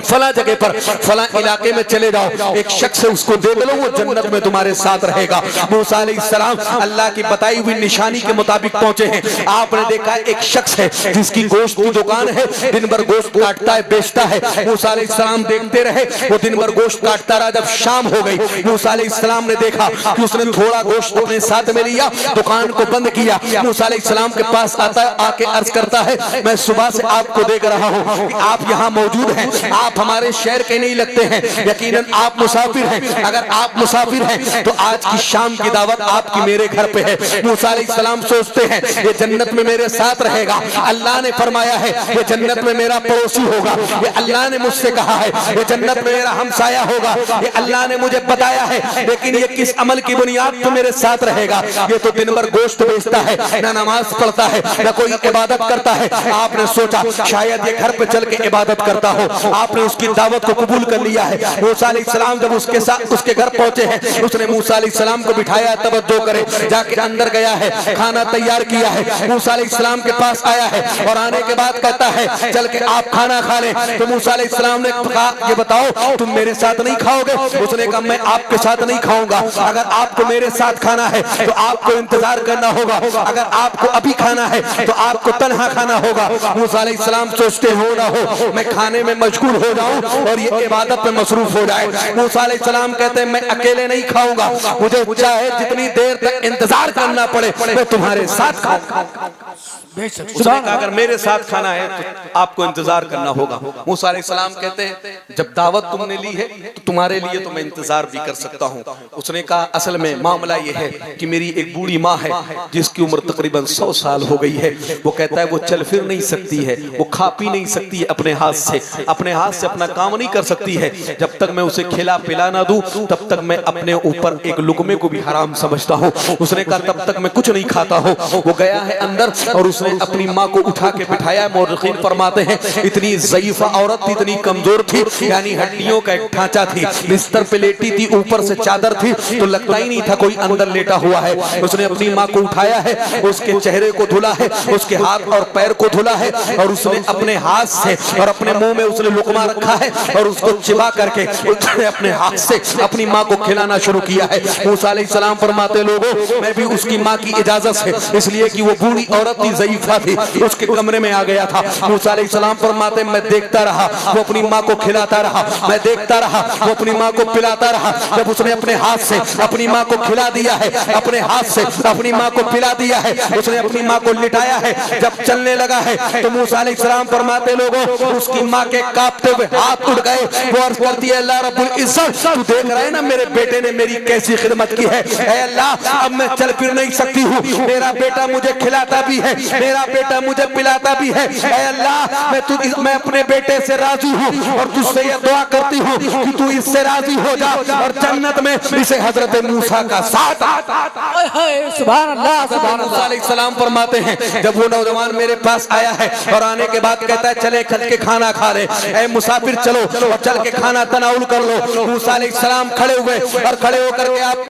फला जगह पर फला इलाके में चले जाओ, एक शख्स है उसको देख लो, वो जन्नत में तुम्हारे साथ रहेगा। मूसा अलैहिस्सलाम अल्लाह की बताई हुई निशानी के मुताबिक पहुंचे हैं। आपने देखा एक शख्स है जिसकी गोश्त की दुकान है, दिन भर गोश्त काटता है बेचता है। मूसा अलैहिस्सलाम देखते रहे, वो दिन भर गोश्त काटता रहा। जब शाम हो गई मूसा अलैहिस्सलाम ने देखा कि उसने थोड़ा गोश्त अपने साथ में लिया, दुकान को बंद किया। मूसा अलैहिस्सलाम के पास आता है, आके अर्ज करता है मैं सुबह से आपको देख रहा हूँ, आप यहाँ मौजूद हैं, आप हमारे शहर के नहीं लगते हैं, यकीनन आप मुसाफिर हैं। अगर आप मुसाफिर हैं तो आज की शाम की दावत आपकी मेरे घर पे है। मूसा अलैहिस्सलाम सोचते हैं ये जन्नत में मेरे साथ रहेगा, अल्लाह ने फरमाया है ये जन्नत में मेरा पड़ोसी होगा, ये अल्लाह ने मुझसे कहा है ये जन्नत में मेरा हमसाया होगा, ये अल्लाह ने मुझे बताया है। लेकिन ये किस अमल की बुनियाद पे मेरे साथ रहेगा? ये तो दिन भर गोश्त बेचता है, ना नमाज पढ़ता है, ना कोई इबादत करता है। आपने सोचा शायद ये घर पे चल के इबादत करता हो, आपने उसकी दावत को कबूल कर लिया है। मूसा अलैहिस्सलाम जब उसके साथ उसके घर पहुंचे हैं, उसने मूसा अलैहिस्सलाम को बिठाया, तवज्जो करे, जाके अंदर गया है, खाना तैयार किया है, मूसा अलैहिस्सलाम के पास आया है और आने के बाद कहता है चल के आप खाना खा लें। तो मूसा अलैहिस्सलाम ने कहा ये बताओ तुम मेरे साथ नहीं खाओगे? उसने कहा मैं आपके साथ नहीं खाऊंगा, अगर आपको मेरे साथ खाना है तो आपको इंतजार करना होगा, अगर आपको अभी खाना है तो आपको तन्हा खाना होगा। मूसा अलैहिस्सलाम सोचते हो ना हो मैं खाने में मशगूल हो जाऊं और ये इबादत में मसरूफ हो जाए। मूसा अलैहिस्सलाम कहते हैं मैं अकेले नहीं खाऊंगा, मुझे चाहे जितनी देर तक इंतजार करना पड़े मैं तुम्हारे साथ खाऊंगा। उसने कहा अगर मेरे साथ खाना है तो आपको इंतजार करना होगा। मूसा अलैहिस्सलाम कहते हैं जब दावत तुमने ली है तो तुम्हारे लिए तो मैं इंतजार भी कर सकता हूँ। उसने कहा असल में मामला ये है कि मेरी एक बूढ़ी माँ है जिसकी उम्र तकरीबन 100 साल हो गई है। वो कहता है वो चल फिर नहीं सकती है, वो खा पी नहीं सकती है अपने हाथ से अपना काम नहीं कर सकती है। जब तक मैं उसे खिला पिला ना दूं तब तक मैं अपने ऊपर एक लुकमे को भी हराम समझता हूँ। उसने कहा तब तक मैं कुछ नहीं खाता हूँ। वो गया है अंदर और उसने अपनी माँ को उठा के बिठाया। मुर्रिखीन फरमाते हैं इतनी ज़ईफ़ा औरत थी, इतनी कमजोर थी, यानी हड्डियों का एक ढांचा थी, बिस्तर पे लेटी थी, ऊपर से चादर थी तो लगता ही नहीं था कोई अंदर लेटा हुआ है। उसने अपनी माँ को उठाया है, उसके चेहरे को धुला है, उसके हाथ और पैर को धुला है और उसने अपने हाथ से और अपने मुंह में उसने लुकमा रखा है और उसको चिबा करके उसने अपने हाथ से अपनी माँ को खिलाना शुरू किया है। मूसा अलैहिस्सलाम फरमाते लोगों मैं भी उसकी माँ की इजाजत से, इसलिए कि वो बूढ़ी औरत थी, ज़ईफ़ा थी, उसके कमरे में आ गया था। मूसा अलैहिस्सलाम फरमाते मैं देखता रहा वो अपनी माँ को खिलाता रहा, मैं देखता रहा वो अपनी माँ को पिलाता रहा। जब उसने अपने हाथ से अपनी माँ को खिला दिया है, अपने हाथ से अपनी माँ को पिला दिया है, उसने अपनी माँ को लिटाया है, जब चलने लगा है तो मूसा अलैहिस्सलाम फरमाते लोगों उसकी माँ के कांपते हुए हाथ उठ गए। वो अर्ज़ करती है अल्लाह रब्बुल इज्जत तू देख रहा है ना मेरे बेटे ने मेरी कैसी खिदमत की है। ऐ अल्लाह अब मैं चल फिर नहीं सकती हूँ, मेरा बेटा मुझे खिलाता भी है, मेरा बेटा मुझे पिलाता भी है। ऐ अल्लाह मैं अपने बेटे से राजी हूँ और तुझसे ये दुआ करती हूँ कि तू इससे राजी हो जा और जन्नत में इसे हजरत मूसा का साथ। सुभान अल्लाह सुभान मूसा अलैहिस्सलाम फरमाते हैं जब वो नौजवान मेरे पास आया है और आने के बाद कहता है चले खल के खाना खा ले, ऐ मुसाफिर चलो और चल के खाना तनाउल कर लो। मूसा अलैहिस्सलाम खड़े हुए और खड़े होकर के आप